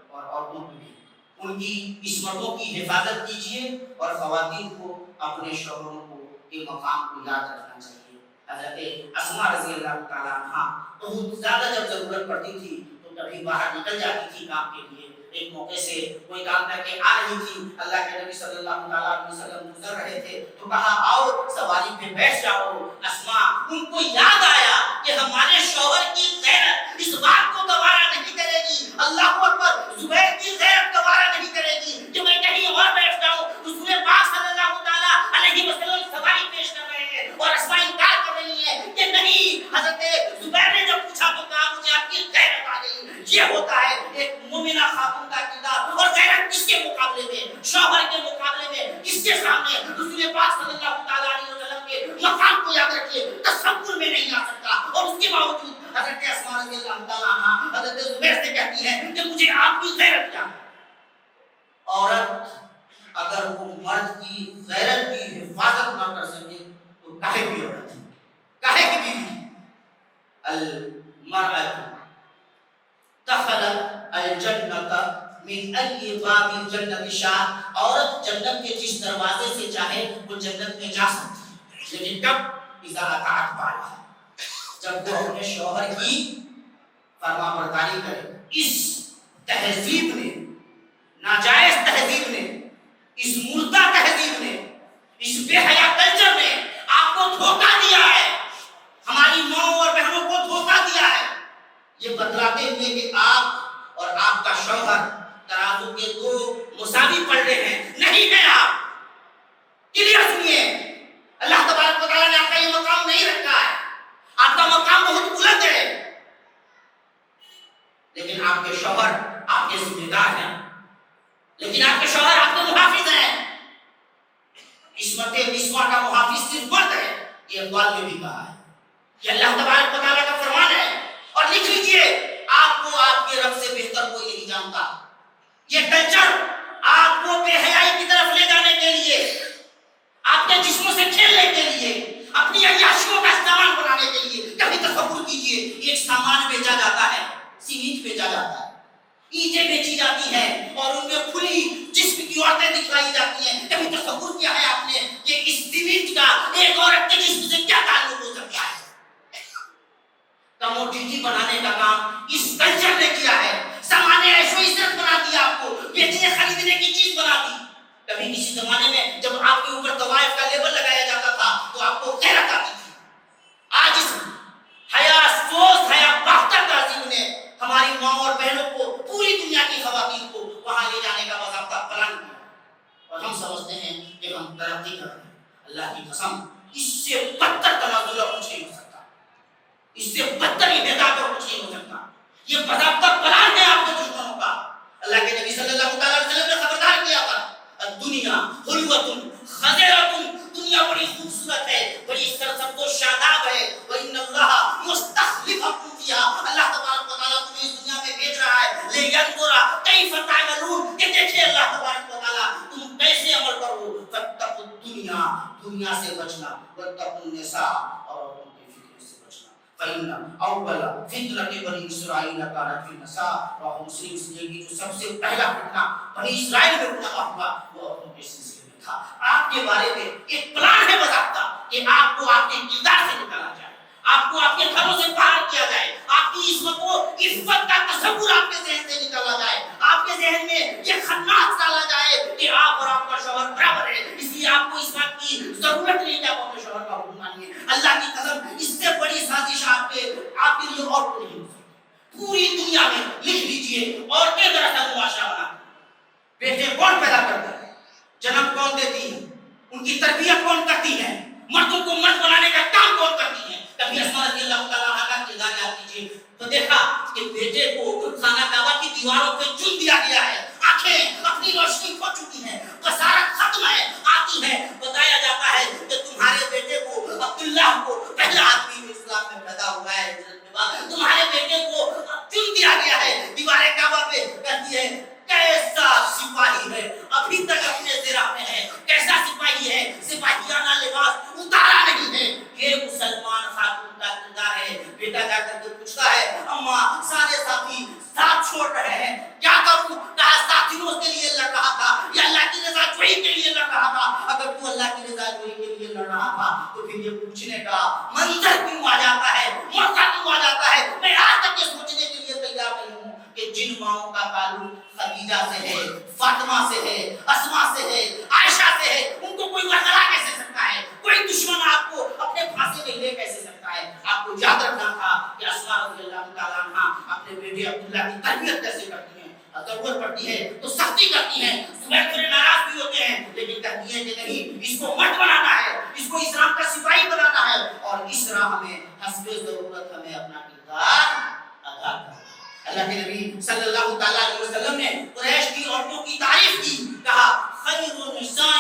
اور عورتوں کو بھی۔ ان کی عصمتوں کی حفاظت کیجیے اور خواتین کو اپنے شوہروں کو کے مقام کو یاد رکھنا چاہیے۔ حضرت اسماء رضی اللہ تعالیٰ عنہا بہت زیادہ جب ضرورت پڑتی تھی تو کبھی باہر نکل جاتی تھی کام کے لیے، ایک موقع سے کوئی کام کر کے آ رہی تھی، اللہ کے نبی صلی اللہ تعالیٰ علیہ وسلم گزر رہے تھے تو کہا آؤ سواری پہ بیٹھ جاؤ۔ اسماء ان کو یاد آیا کہ ہمارے شوہر کی غیرت اس بات کو گوارا نہیں کرے گی، اللہ اکبر، زبیر کی غیرت گوارا نہیں کرے گی کہ میں کہیں اور بیٹھ جاؤں۔ رسول پاک صلی اللہ تعالیٰ علیہ وسلم سواری پیش کر رہے ہیں اور اسماء انکار کر رہی ہے کہ نہیں۔ حضرت زبیر نے جب پوچھا تو کہا مجھے آپ کی غیرت آ گئی۔ یہ ہوتا ہے ایک مومنہ خاتون کا کردار۔ اور غیرت کس کے مقابلے میں؟ شوہر کے مقابلے میں، کس کے سامنے؟ رسول پاک صلی اللہ تعالیٰ علیہ وسلم کے مقام کو یاد رکھیے، تصور میں نہیں آ سکتا۔ اور اس کے باوجود حضرت اسماء رضی اللہ تعالیٰ عنہا حضرت زبیر سے کہتی ہے کہ مجھے آپ کی غیرت کیا ہے۔ عورت اگر وہ مرد کی غیرت کی حفاظت نہ کر سکے تو کاہے کی عورت ہے، کاہے کی بیوی؟ المرأة دخلت الجنة من أي باب الجنة شاء، عورت جنت کے جس دروازے سے چاہے وہ جنت میں جا سکتی ہے، لیکن کب؟ اذا اطاعت بالها، جب وہ اپنے شوہر کی فرما برداری کرے۔ اس تہذیب نے، ناجائز تہذیب نے، اس مردہ تہذیب نے، اس بے حیا کلچر نے آپ کو دھوکہ دیا ہے، ہماری ماں اور بہنوں کو دھوکہ دیا ہے، یہ بتلاتے ہوئے کہ آپ اور آپ کا شوہر ترازو کے دو مساوی پلڑے ہیں، نہیں ہیں آپ۔ کلیئر سنیے، اللہ تبارک و تعالیٰ نے آپ کا یہ مقام نہیں رکھا ہے، آپ کا مقام بہت بلند ہے، لیکن آپ کے شوہر آپ کے ذمہ دار ہیں، لیکن آپ کے شوہر آپ کے محافظ ہیں۔ عصمت نسواں کا محافظ صرف مرد ہے، یہ اقوال میں بھی کہا ہے، یہ اللہ تبارک و تعالیٰ کا فرمان ہے۔ اور لکھ لیجئے، آپ کو آپ کے رب سے بہتر کوئی نہیں جانتا۔ یہ کلچر آپ کو بے حیائی کی طرف لے جانے کے لیے، آپ کے جسموں سے کھیلنے کے لیے، اپنی عیاشیوں کا سامان بنانے کے لیے، کبھی تصور کیجئے ایک سامان بیچا جاتا ہے، سیمنٹ بیچا جاتا ہے، اینٹیں بیچی جاتی ہیں اور ان میں کھلی جسم کی عورتیں دکھلائی جاتی ہیں۔ کبھی تصور کیا ہے آپ نے کہ اس سیمنٹ کا ایک عورت کے جسم سے کیا تعلق ہو سکتا ہے؟ کموڈیٹی بنانے کا کام اس کلچر نے کیا ہے، سامان عیش و عشرت بنا دیا، آپ کو بیچنے خریدنے کی چیز بنا دی۔ کبھی کسی زمانے میں جب آپ کے اوپر طوائف کا لیبل لگایا جاتا تھا تو آپ کو غیرت آتی تھی۔ آج اس حیا سوز، حیا باختر تہذیب نے ہماری ماں اور بہنوں کو، پوری دنیا کی خواتین کو وہاں لے جانے کا باضابطہ پلان کیا، اور ہم سمجھتے ہیں کہ ہم ترقی کر رہے ہیں۔ اللہ کی قسم، اس سے بدتر تنازل اور کچھ نہیں ہو سکتا، اس سے بدتر انحطاط اور کچھ نہیں ہو سکتا۔ یہ باضابطہ پلان ہے آپ کے دشمنوں کا۔ اللہ کے نبی صلی اللہ تعالیٰ علیہ وسلم نے خبردار کیا تھا، الدنیا حلوۃ خضرۃ، دنیا بڑی خوبصورت ہے، بڑی سرسبز و شاداب ہے، وَإِنَّ اللَّهَ مُسْتَخْلِفَكُمْ فِيهَا، اللہ تبارک و تعالیٰ تمہیں اس دنیا میں بھیج رہا ہے، لِيَنْظُرَ كَيْفَ تَعْمَلُونَ، کہ دیکھیں اللہ تبارک و تعالیٰ تم کیسے عمل کرو۔ فَاتَّقُوا الدُّنْيَا، دنیا سے بچنا، وَاتَّقُوا النِّسَاءَ، اور عورتوں کی فکر سے بچنا۔ فَإِنَّ أَوَّلَ فِتْنَةِ بَنِي إِسرَائِيلَ كَانَتْ فِي النِّسَاءِ، رواه مسلم سے یہ جو سب سے پہلا فتنہ بنی اسرائیل میں ہوا وہ عورتوں کے سلسلے میں تھا۔ آپ کے بارے میں ایک پلان ہے باضابطہ کہ آپ کو آپ کے کردار سے نکالا جائے، آپ کو آپ کے گھروں سے باہر کیا جائے، آپ کی عصمت و عفت کا تصور آپ کے ذہن سے نکالا جائے، آپ کے ذہن میں یہ خناس ڈالا جائے کہ آپ اور آپ کا شوہر برابر ہے، اس لیے آپ کو اس بات کی ضرورت نہیں کہ آپ اپنے شوہر کا حکم مانیے. اللہ کی قسم اس سے بڑی سازش آپ کے لیے اور کوئی نہیں ہو سکتی. پوری دنیا میں لکھ لیجئے عورتیں دراصل معاشرہ بناتی ہیں. بیٹے کون پیدا کرتا ہے؟ جنم کون دیتی ہے؟ ان کی تربیت کون کرتی ہے؟ مردوں کو مرد بنانے کا کام کون کرتی ہے؟ کبھی اسماء رضی اللہ تعالیٰ عنہا کا کردار یاد کیجیے تو دیکھا کہ بیٹے کو خانہ کعبہ کی دیواروں پہ چن دیا گیا ہے. آنکھیں اپنی روشنی کھو چکی ہیں, بصارت ختم ہے. آتی ہے بتایا جاتا ہے کہ تمہارے بیٹے کو عبداللہ کو پہلا آدمی اسلام میں پیدا ہوا ہے, تمہارے بیٹے کو چن دیا گیا ہے. دیوار کعبہ پہ کہتی ہے کیسا سپاہی ہے, ابھی تک اپنے زرہ میں ہے. کیسا سپاہی ہے, سپاہیانہ لباس اتارا نہیں ہے. یہ مسلمان خاتون کا کردار ہے. بیٹا جا کر کے پوچھتا ہے اماں سارے ساتھی ساتھ چھوڑ رہے ہیں, کیا کروں؟ کہا ساتھیوں کے لیے لڑ رہا تھا یا اللہ کی رضا جوئی کے لیے لڑ رہا تھا؟ اگر تو اللہ کی رضا جوئی کے لیے لڑ رہا تھا تو پھر یہ پوچھنے کا منظر کیوں آ جاتا ہے, موقع کیوں آ جاتا ہے؟ میں آج تک یہ سوچنے کے لیے تیار نہیں ہوں کہ جن ماؤں کا تعلق خدیجہ سے ہے, فاطمہ سے ہے, اسماء سے ہے, عائشہ سے ہے, ان کو کوئی ورگلا کیسے سکتا ہے؟ کوئی دشمن آپ کو اپنے پھانسی میں لے کیسے سکتا ہے؟ آپ کو یاد رکھنا تھا کہ اسماء رضی اللہ تعالیٰ عنہا اپنے بیٹے عبداللہ کی تربیت کیسے کرتی ہیں. ضرورت پڑتی ہے تو سختی کرتی ہیں, زبیر تھوڑے ناراض بھی ہوتے ہیں, لیکن کہتی ہیں کہ نہیں, اس کو مرد بنانا ہے, اس کو اسلام کا سپاہی بنانا ہے, اور اس راہ میں حسب ضرورت ہمیں اپنا کردار ادا کرنا ہے. اللہ کے نبی صلی اللہ تعالیٰ علیہ وسلم نے قریش کی عورتوں کی تعریف کی, کہا خیر نساء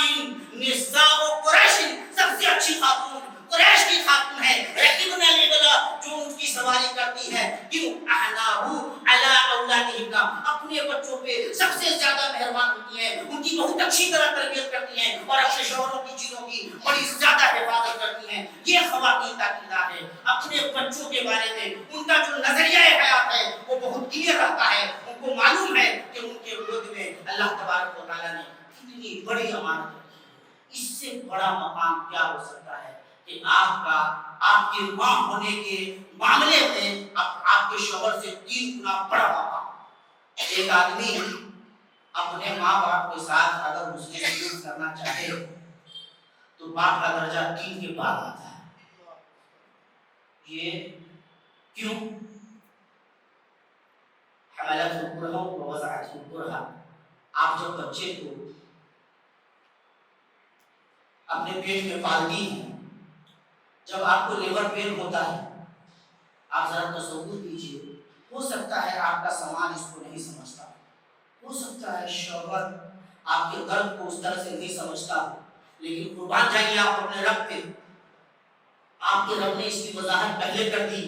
نساء قریش, سب سے اچھی خاتون قریش کی خاتون ہے. رکبنا الابل, جو ان کی سواری کرتی ہے, کیوں احناہو علی اولادہم, اپنے بچوں پہ سب سے زیادہ مہربان ہوتی ہیں, ان کی بہت اچھی طرح تربیت کرتی ہیں اور اپنے شوہروں کی چیزوں کی بڑی زیادہ حفاظت کرتی ہیں. یہ خواتین کا کردار ہے. اپنے بچوں کے بارے میں ان کا جو نظریہ حیات ہے وہ بہت کلیئر رہتا ہے. ان کو معلوم ہے کہ ان کے گود میں اللہ تبارک و تعالیٰ نے کتنی بڑی امانت رکھی ہے. اس سے بڑا مقام کیا ہو سکتا ہے کہ آپ کے ماں ہونے کے معاملے میں آپ کے شوہر سے 3 گنا بڑا مقام. ایک آدمی اپنے ماں باپ کے ساتھ اگر اس نے سلوک کرنا چاہے تو باپ کا درجہ 3 کے بعد آتا ہے. یہ کیوں؟ حملت الکرہ و وضعت الکرہ, آپ جب بچے کو اپنے پیٹ میں پالتی ہیں, جب آپ کو لیبر پین ہوتا ہے, آپ ذرا تصور کیجئے, ہو سکتا ہے آپ کا سامان اس کو نہیں سمجھتا, ہو سکتا ہے شوہر آپ کے درد کو اس طرح سے نہیں سمجھتا, لیکن قربان جائیے آپ اپنے رب پہ. آپ کے رب نے اس کی وضاحت پہلے کر دی.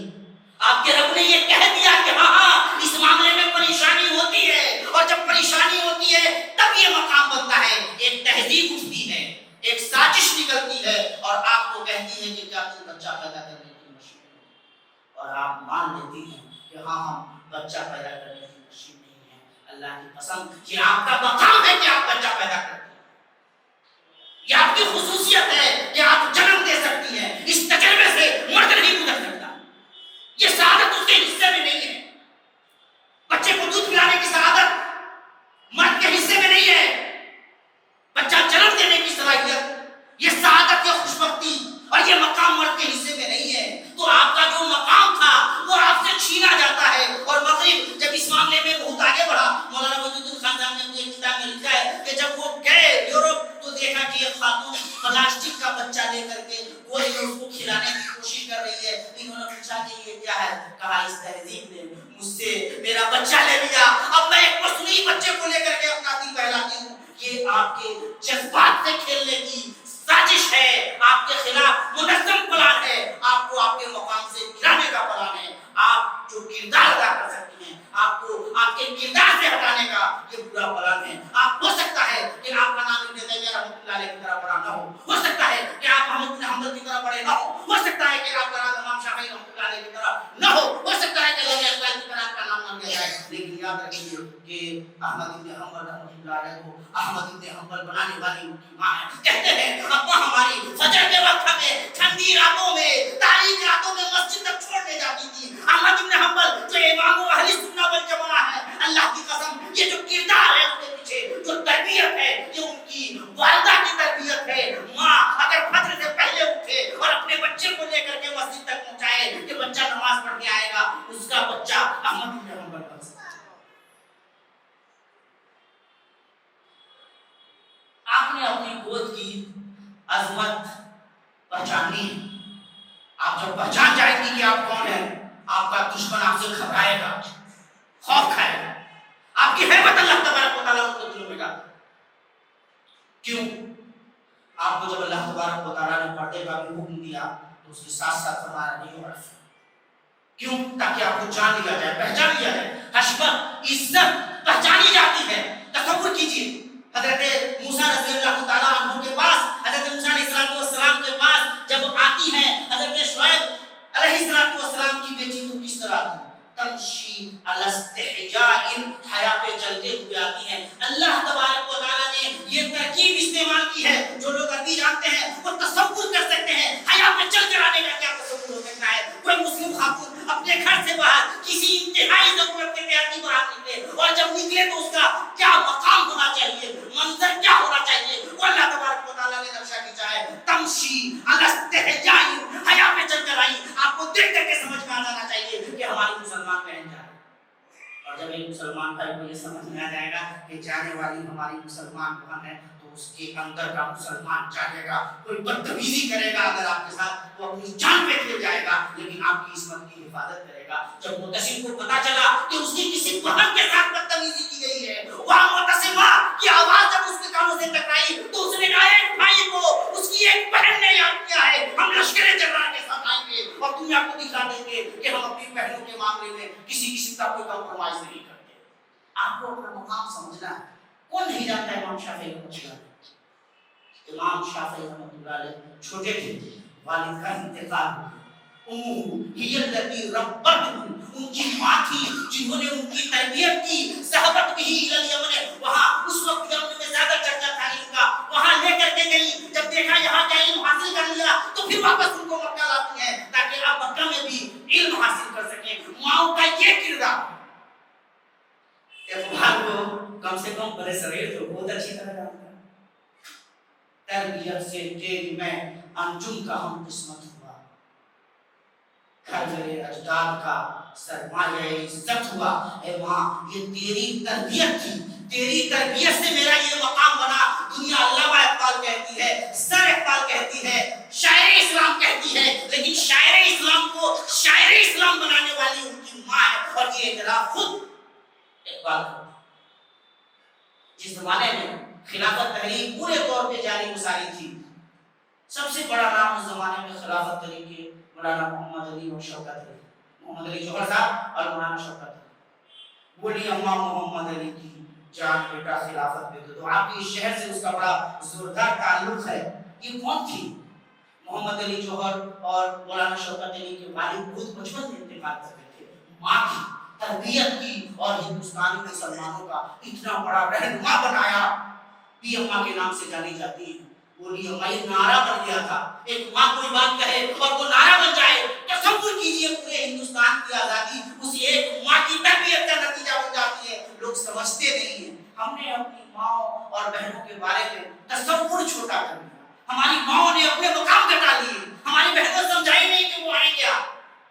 آپ کے رب نے یہ کہہ دیا کہ ہاں اس معاملے میں پریشانی ہوتی ہے, اور جب پریشانی ہوتی ہے تب یہ مقام بنتا ہے. ایک تہذیب اٹھتی ہے, ایک سازش نکلتی ہے, اور آپ کو کہتی ہے کہ کیا تم بچہ پیدا کرنے کی مشین ہے, اور آپ مان لیتی ہیں کہ ہاں ہم بچہ پیدا کرنے کی مشین نہیں ہے. اللہ کی قسم یہ آپ کا مقام ہے کہ آپ بچہ پیدا کرتے ہیں. یہ آپ کی خصوصیت ہے کہ آپ جنم دے سکتی ہیں. اس تجربے سے مرد نہیں گزر سکتا. یہ سعادت اس کے حصے میں نہیں ہے. بچے کو دودھ پلانے کی سعادت مرد کے حصے میں نہیں ہے. بچہ جنم دینے کی صلاحیت, یہ سعادت, یہ خوشبختی اور یہ مقام مرد کے حصے میں نہیں ہے. تو آپ کا جو مقام تھا وہ آپ سے چھینا جاتا ہے. اور مغرب جب اس معاملے میں بہت آگے بڑھا, مولانا وجود الخان صاحب نے اپنی کتاب میں لکھا ہے کہ جب وہ گئے یورپ تو دیکھا کہ یہ خاتون پلاسٹک کا بچہ لے کر کے کوئی اس کو کھلانے کی کوشش کر رہی ہے. انہوں نے پوچھا کہ یہ کیا ہے؟ کہا اس تہذیب نے مجھ سے میرا بچہ لے لیا, اب میں ایک مصنوعی بچے کو لے کر کے اپنا دل بہلاتی ہوں. یہ آپ کے جذبات سے کھیلنے کی سازش ہے, آپ کے خلاف منظم پلان ہے, آپ کو آپ کے مقام سے گرانے کا پلان ہے. آپ جو کردار ادا کر سکتی ہیں, آپ کو آپ کے کردار سے ہٹانے کا یہ پورا پلان ہے. آپ ہو سکتا ہے کہ آپ کا نام ابن تیمیہ رحمۃ اللہ علیہ کی طرح بڑا نہ ہو سکتا ہے کہ آپ احمد بن حنبل کی طرح بڑے نہ ہو سکتا ہے کہ آپ کا نام امام شافعی رحمۃ اللہ علیہ کی طرح نہ ہو سکتا ہے کہ لوگ اقبال کی طرح آپ کا نام نہ لیا جائے, لیکن یاد رکھیے کہ احمد بن حنبل رحمۃ اللہ علیہ کو احمد بن حنبل بنانے والی ان کی ماں ہے. کہتے ہیں ابا ہماری فجر کے وقت ہمیں ٹھنڈی راتوں میں, تاریک راتوں میں مسجد تک چھوڑنے جاتی تھی. احمد بن حنبل جو امام اہل سنت والجماعت ہے, اللہ کی قسم یہ جو کردار ہے اس کے پیچھے جو تربیت ہے یہ ان کی والدہ کی تربیت ہے. ماں اگر فجر سے پہلے اٹھے بچہ احمد پیغمبر بن سکتا ہے. آپ نے اپنی گود کی عظمت پہچانی ہے. آپ جب پہچان جائیں گی کہ آپ کون ہیں، آپ کا دشمن آپ سے گھبرائے گا، خوف کھائے گا. آپ کی ہیبت اللہ تبارک و تعالیٰ کو دلوں میں ڈالے. کیوں؟ آپ کو جب اللہ تبارک و تعالیٰ نے پردے کا بھی حکم دیا تو اس کے ساتھ ساتھ فرمایا نہیں ہو. کیوں؟ تاکہ آپ کو جان لیا جائے، پہچان لیا جائے. حشمت، عزت پہچانی جاتی ہے. تصور کیجیے حضرت موسیٰ رضی اللہ تعالیٰ عنہ کے پاس، حضرت موسیٰ علیہ السلام کے پاس جب آتی ہیں حضرت شعیب علیہ السلام کی بیٹی، تو کس طرح آتی؟ تمشی علی استحجاء، حیا پہ چلتے ہوئے آتی ہیں. اللہ تبارک و تعالیٰ نے یہ ترکیب استعمال کی ہے. جو لوگ عربی جانتے ہیں وہ تصور کر سکتے ہیں حیا پہ چل کر آنے کا کیا تصور ہو سکتا ہے. کوئی مسلم خاتون اپنے گھر سے باہر کسی انتہائی ضرورت کے تحت باہر نکلے، اور جب نکلے تو اس کا کیا مقام ہونا چاہیے، منظر کیا ہونا چاہیے، وہ اللہ تبارک و تعالیٰ نے نقشہ کھینچا ہے. تمشی علی استحجاء، حیا پہ چل کر آئی. آپ کو دیکھ کر کے سمجھ میں آ جانا چاہیے کہ ہماری مسلمان بہن جا رہی ہے. اور جب ایک مسلمان بھائی کو یہ سمجھ میں آ جائے گا کہ جانے والی ہماری مسلمان بہن ہے، تو اس کے اندر کا مسلمان جاگے گا. کوئی بدتمیزی کرے گا اگر آپ کے ساتھ، وہ اپنی جان پہ کھیل جائے گا، لیکن آپ کی عصمت کی حفاظت کرے گا. جب معتصم کو پتا چلا کہ اس کی کسی بہن کے ساتھ بدتمیزی کی گئی ہے، وہاں معتصمہ کی آواز جب اس کے کانوں سے ٹکرائی تو اس نے کہا ایک بھائی کو اس کی ایک بہن نے یاد کیا ہے، ہم لشکر جرار کے ساتھ آئیں گے اور دنیا کو دکھا دیں گے کہ ہم اپنی بہنوں کے معاملے میں کسی قسم کا کوئی کمپرومائز نہیں کرتے. آپ کو اپنا مقام سمجھنا ہے. کون نہیں جانتا ہے امام شافعی رحمۃ اللہ علیہ؟ امام شافعی رحمۃ اللہ علیہ چھوٹے تھے، والد کا انتقال ہو گیا. ہی الذی ربتہ، ان کی ماں تھی جنہوں نے ان کی تربیت کی. صحبت بھی الیمن، وہاں اس وقت یمن میں زیادہ چرچا تھا ان کا، وہاں لے کر کے گئی. جب دیکھا یہاں کا علم حاصل کر لیا تو پھر واپس ان کو مکہ لاتی ہیں تاکہ آپ مکہ میں بھی علم حاصل کر سکیں. ماؤں کا یہ کردار اقبال کو کم سے کم برے صغیر تو بہت اچھی طرح جانتا ہے. تربیت سے تیری میں انجم کا ہم قسمت ہوا، خرجر اجداد کا سرمایہ عزت ہوا. اے ماں یہ تیری تربیت تھی، تیری تربیت سے میرا یہ مقام بنا. دنیا علامہ اقبال کہتی ہے، سر اقبال کہتی ہے، شاعر اسلام کہتی ہے، لیکن شاعر اسلام کو شاعر اسلام بنانے والی ان کی ماں ہے. اور یہ اعتراف خود اقبال کو. جس زمانے میں خلافت تحریک پورے طور پہ جاری گزاری تھی، سب سے بڑا نام اس زمانے میں خلافت تحریک کے مولانا محمد علی اور شوکت علی، محمد علی جوہر صاحب اور مولانا شوکت علی. بولی اماں محمد علی کی جان بیٹا خلافت پہ دو. آپ کے شہر سے اس کا بڑا زوردار تعلق ہے. یہ کون تھی؟ محمد علی جوہر اور مولانا شوکت علی کے والد بہت بچپن میں انتقال کر گئے تھے. ماں کی تربیت کی اور ہندوستانی مسلمانوں کا اتنا بڑا رہنما بنایا. پی اماں کے نام سے جانی جاتی ہے. بولی اماں یہ نعرہ بن گیا تھا. ایک ماں کوئی بات کہے اور وہ نعرہ بن جائے. تصور کیجئے پورے ہندوستان کی آزادی اس ایک ماں کی تربیت کا نتیجہ بن جاتی ہے. لوگ سمجھتے نہیں ہیں. ہم نے اپنی ماں اور بہنوں کے بارے میں تصور چھوٹا کر دیا. ہماری ماں نے اپنے مقام گٹا لیے. ہماری بہنوں سمجھائی نہیں کہ وہ آئے کیا.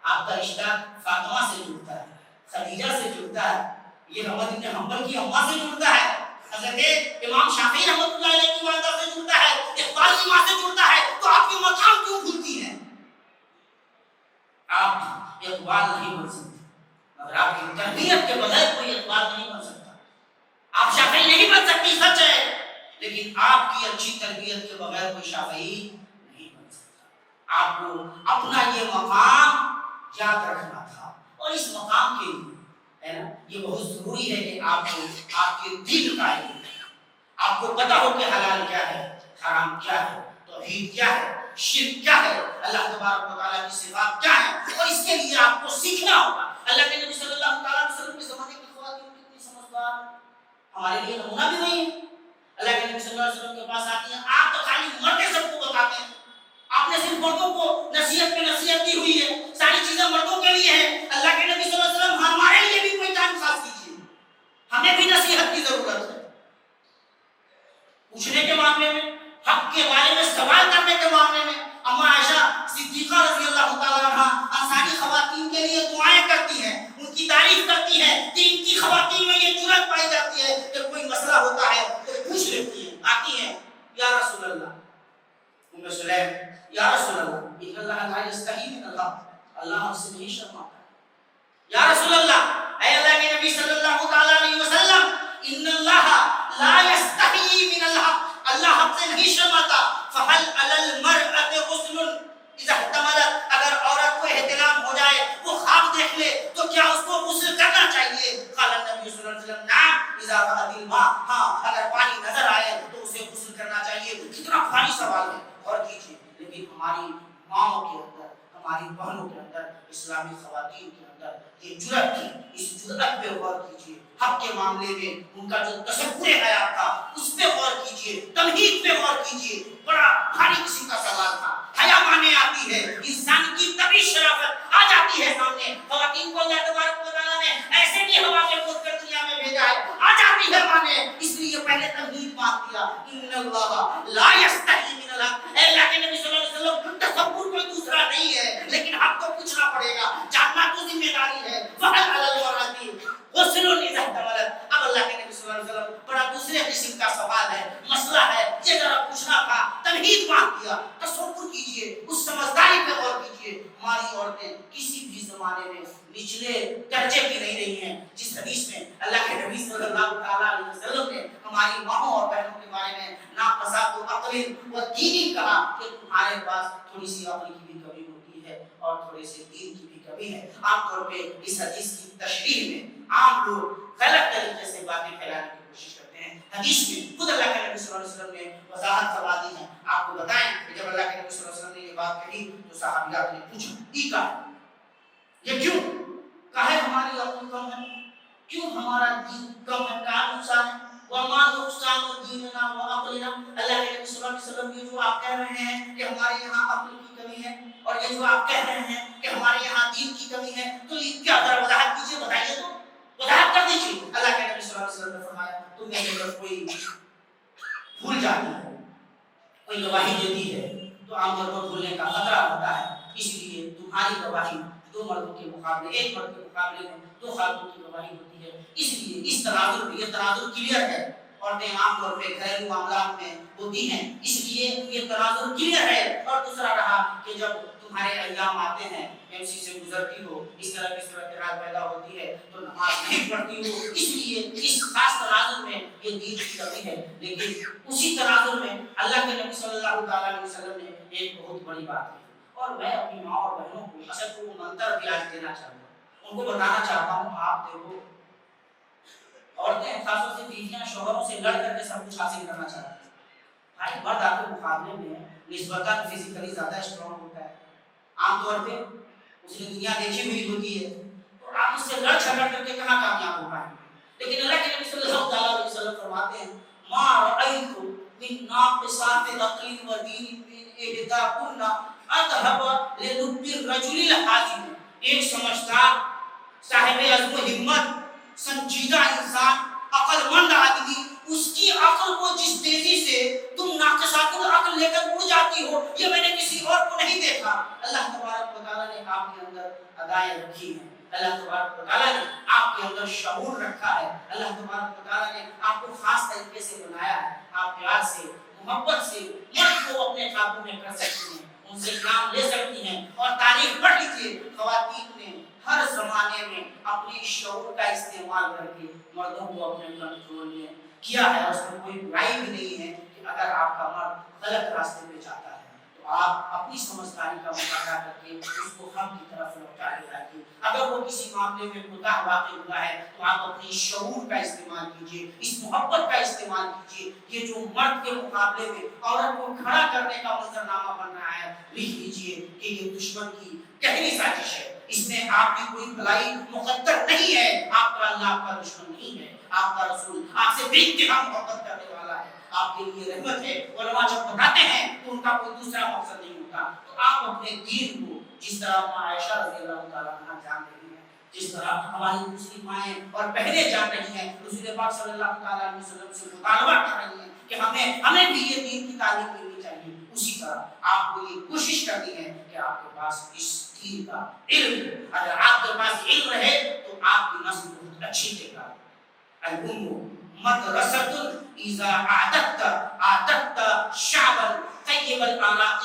آپ کا رشتہ فاطمہ سے جڑتا ہے، خدیجہ سے جڑتا ہے، یہ احمد بن حنبل کی اماں سے جڑتا ہے، حضرت امام شافعی رحمۃ اللہ علیہ کی والدہ سے جڑتا ہے، اقبال کی ماں سے جڑتا ہے. تو آپ کی مقام کیوں بھولتی ہیں؟ آپ اقبال نہیں بن سکتے مگر آپ کی تربیت کے بغیر کوئی اقبال نہیں بن سکتا. آپ شافعی نہیں بن سکتی، سچ ہے، لیکن آپ کی اچھی تربیت کے بغیر کوئی شافعی نہیں بن سکتا. آپ کو اپنا یہ مقام یاد رکھنا تھا. اور اس مقام کے لیے ہے نا یہ بہت ضروری ہے کہ آپ کو آپ کے دل کا علم ہے. آپ کو پتا ہو کہ حلال کیا ہے، حرام کیا ہے، توحید کیا ہے، شرک کیا ہے، اللہ تبارک و تعالیٰ کی صفات کیا ہے. اور اس کے لیے آپ کو سیکھنا ہوگا. اللہ کے نبی صلی اللہ تعالیٰ علیہ وسلم کے زمانے کی خواتین کتنی سمجھدار ہمارے لیے نمونہ بھی نہیں ہے. اللہ کے نبی صلی اللہ علیہ وسلم کے پاس آتی ہیں. آپ تو خالی مردیں سب کو بتاتے ہیں. آپ نے صرف مردوں کو نصیحت پہ نصیحت دی ہوئی ہے، ساری چیزیں مردوں کے لیے ہیں. اللہ کے نبی صلی اللہ علیہ وسلم ہمارے لیے بھی کوئی ٹائم خاص کیجیے. ہمیں بھی نصیحت کی ضرورت ہے. پوچھنے کے معاملے میں، حق کے بارے میں سوال کرنے کے معاملے میں اما عائشہ صدیقہ رضی اللہ تعالیٰ عنہا انصاری خواتین کے لیے دعائیں کرتی ہیں. ان کی کی تعریف کرتی ہیں، دین کی خواتین میں یہ جرأت پائی جاتی ہے کہ کوئی مسئلہ ہوتا ہے تو پوچھ لیتی ہیں، آتی ہیں، یا رسول اللہ، ام سلیم، یا رسول اللہ ان اللہ لا یستحی من الحق، اللہ ہم سے نہیں شرماتا ہے، یا رسول اللہ، اے اللہ کے نبی صلی اللہ تعالی علیہ وسلم، ان اللہ لا یستحی من الحق، اللہ ہم سے نہیں شرماتا، فہل علی المرأۃ غسل اذا احتملت، اگر عورت کو احتلام ہو جائے، وہ خواب دیکھ لے تو کیا اس کو غسل کرنا چاہیے؟ قال النبی صلی اللہ علیہ وسلم نعم اذا رأت الماء، ہاں اگر پانی نظر آئے تو اسے غسل کرنا چاہیے۔ کتنا بھاری سوال ہے، غور کیجیے، لیکن ہماری ماؤں کے اندر، ہماری بہنوں کے اندر، اسلامی خواتین کے اندر یہ جرأت کی، اس جرأت پہ غور کیجیے، حق کے معاملے میں ان کا جو تصور حیات تھا اس پہ غور کیجیے، تمہید پہ غور کیجیے، بڑا بھاری قسم کا سوال تھا۔ حیا مانے آتی ہے، انسان کی طبی شرافت آ جاتی ہے سامنے، خواتین کو اللہ تبارک و تعالیٰ نے ایسے بھی ہوا میں کھود کر دنیا میں بھیجا ہے، آ جاتی ہے مانے، اس لیے پہلے تمہید مان دیا، ان اللہ لا یستحی من الحق، اے اللہ کے نبی صلی اللہ علیہ وسلم، تصور کوئی دوسرا نہیں ہے، لیکن حق کو پوچھنا پڑے گا، جاننا تو ذمہ داری ہے۔ فہل علی المرأۃ غسل اذا احتملت، اب اللہ کے نبی صلی اللہ علیہ وسلم بڑا دوسرے قسم کا سوال ہے، مسئلہ ہے، یہ ذرا پوچھنا تھا، تمہید مان دیا۔ تصور کیجئے، اس سمجھداری پہ غور کیجئے، ہماری عورتیں کسی بھی زمانے میں نچلے درجے کی نہیں رہی ہیں۔ جس حدیث میں اللہ کے نبی صلی اللہ تعالیٰ علیہ وسلم نے ہماری ماؤں اور بہنوں کے بارے میں ناقصات و عقل و دینی کہا کہ تمہارے پاس تھوڑی سی عقل کی بھی کمی ہوتی ہے اور تھوڑے سے دین کی بھی کمی ہے۔ عام طور پہ اس حدیث کی تشریح میں عام لوگ غلط طریقے سے باتیں پھیلانے کی کوشش کرتے ہیں۔ حدیث میں خود اللہ کے نبی صلی اللہ علیہ وسلم نے وضاحت فرما دی ہے۔ آپ کو بتائیں کہ جب اللہ کے نبی صلی اللہ علیہ وسلم نے یہ بات کہی تو صحابیات نے پوچھا، یہ کہا یہ کیوں؟ کہے ہماری عقل کم ہے، کیوں ہمارا دین کم ہے، کیا نقصان ہے؟ وما نقصان دیننا وعقلنا، اللہ کے نبی صلی اللہ علیہ وسلم یہ جو آپ کہہ رہے ہیں کہ ہمارے یہاں عقل کی کمی ہے اور یہ جو آپ کہہ رہے ہیں کہ ہمارے یہاں دین کی کمی ہے، تو یہ کیا ذرا وضاحت کیجیے، بتائیے تو، وضاحت کر دیجیے۔ اللہ کے نبی صلی اللہ علیہ وسلم نے فرمایا تم میں سے اگر کوئی بھول جاتی ہے، کوئی گواہی دیتی ہے تو عام طور پر بھولنے کا خطرہ ہوتا ہے، اس لیے تمہاری گواہی دو مردوں کے مقابلے، ایک مرد کے مقابلے میں دو خاتون کی گواہی ہوتی ہے، اس لیے اس تناظر میں، یہ تناظر کلیئر ہے، عورتیں عام طور پہ گھریلو معاملات میں ہوتی ہیں، اس لیے یہ تناظر کلیئر ہے۔ اور دوسرا رہا کہ جب تمہارے ایام آتے ہیں، MC سے گزرتی ہو، اس طرح کی صورتحال پیدا ہوتی ہے تو نماز نہیں پڑھتی ہو، اس لیے اس خاص تناظر میں یہ دین کی کمی ہے۔ لیکن اسی تناظر میں اللہ کے نبی صلی اللہ تعالیٰ علیہ وسلم نے ایک بہت بڑی بات کی، اور میں اپنی ماں اور بہنوں کو اصل کو منتر بھی آج دینا چاہتا ہوں، ان کو بتانا چاہتا ہوں، آپ دیکھو عورتیں خاص طور سے بیویاں شوہروں سے لڑ کر کے سب کچھ حاصل کرنا چاہتی ہیں، بھائی مرد آپ کے مقابلے میں نسبتاً فزیکلی زیادہ اسٹرانگ ہوتا ہے، عام طور پہ اس نے دنیا دیکھی ہوئی ہوتی ہے، تو آپ اس سے لڑ جھگڑ کر کے کہاں کامیاب ہو پائیں گے۔ لیکن اللہ کے نبی صلی اللہ تعالیٰ علیہ وسلم فرماتے ہیں ما رأیت من ناقصات عقل و دین من احداکن اذهب للب الرجل الحازم، ایک سمجھدار، صاحب عزم و ہمت، سنجیدہ انسان، عقل مند آدمی، اس کی عقل کو جس تیزی سے تم ناقصات العقل لے کر اڑ جاتی ہو، یہ میں نے کسی اور کو نہیں دیکھا۔ اللہ تبارک و تعالیٰ نے آپ کے اندر ادائیں رکھی ہیں، اللہ تبارک و تعالیٰ نے آپ کے اندر شعور رکھا ہے، اللہ تبارک و تعالیٰ نے آپ کو خاص طریقے سے بنایا ہے، آپ پیار سے، محبت سے مرد کو اپنے قابو میں کر سکتی ہیں، ان سے کام لے سکتی ہیں۔ اور تاریخ پڑھ لیجیے، خواتین نے ہر زمانے میں اپنی شعور کا استعمال کر کے مردوں کو اپنے کنٹرول میں کیا ہے، اس میں کوئی برائی بھی نہیں ہے کہ اگر آپ کا مرد غلط راستے پہ جاتا ہے تو آپ اپنی سمجھداری کا مطالعہ کر کے اس کو حق کی طرف لوٹا لے جائیے۔ اگر وہ کسی معاملے میں کوتاہ واقع ہوا ہے تو آپ اپنی شعور کا استعمال کیجیے، اس محبت کا استعمال کیجیے۔ یہ جو مرد کے مقابلے میں عورت کو کھڑا کرنے کا منظرنامہ بن رہا ہے، لکھ لیجیے کہ یہ دشمن کی گہری سازش ہے، اس میں آپ کی کوئی بھلائی مقدر نہیں ہے، آپ کا اللہ آپ کا دشمن نہیں ہے، آپ کا رسول آپ سے بے انتہا محبت کرنے والا ہے، آپ کے لیے رحمت ہے۔ علماء جب بتاتے ہیں تو ان کا کوئی دوسرا مقصد نہیں ہوتا، تو آپ اپنے دین کو جس طرح عائشہ رضی اللہ تعالیٰ عنہ جان رہی ہیں، جس طرح ہماری دوسری مائیں اور بہنیں جان رہی ہیں، رسول پاک صلی اللہ تعالیٰ علیہ وسلم سے مطالبہ کر رہی ہیں کہ ہمیں بھی یہ دین کی تعلیم دینی چاہیے، اسی طرح آپ کو یہ کوشش کرنی ہے کہ آپ کے پاس اس دین کا علم، اگر آپ کے پاس علم رہے تو آپ اچھی جگہ. الام مدرسۃ اذا اعددت شعبا طیب الاراء.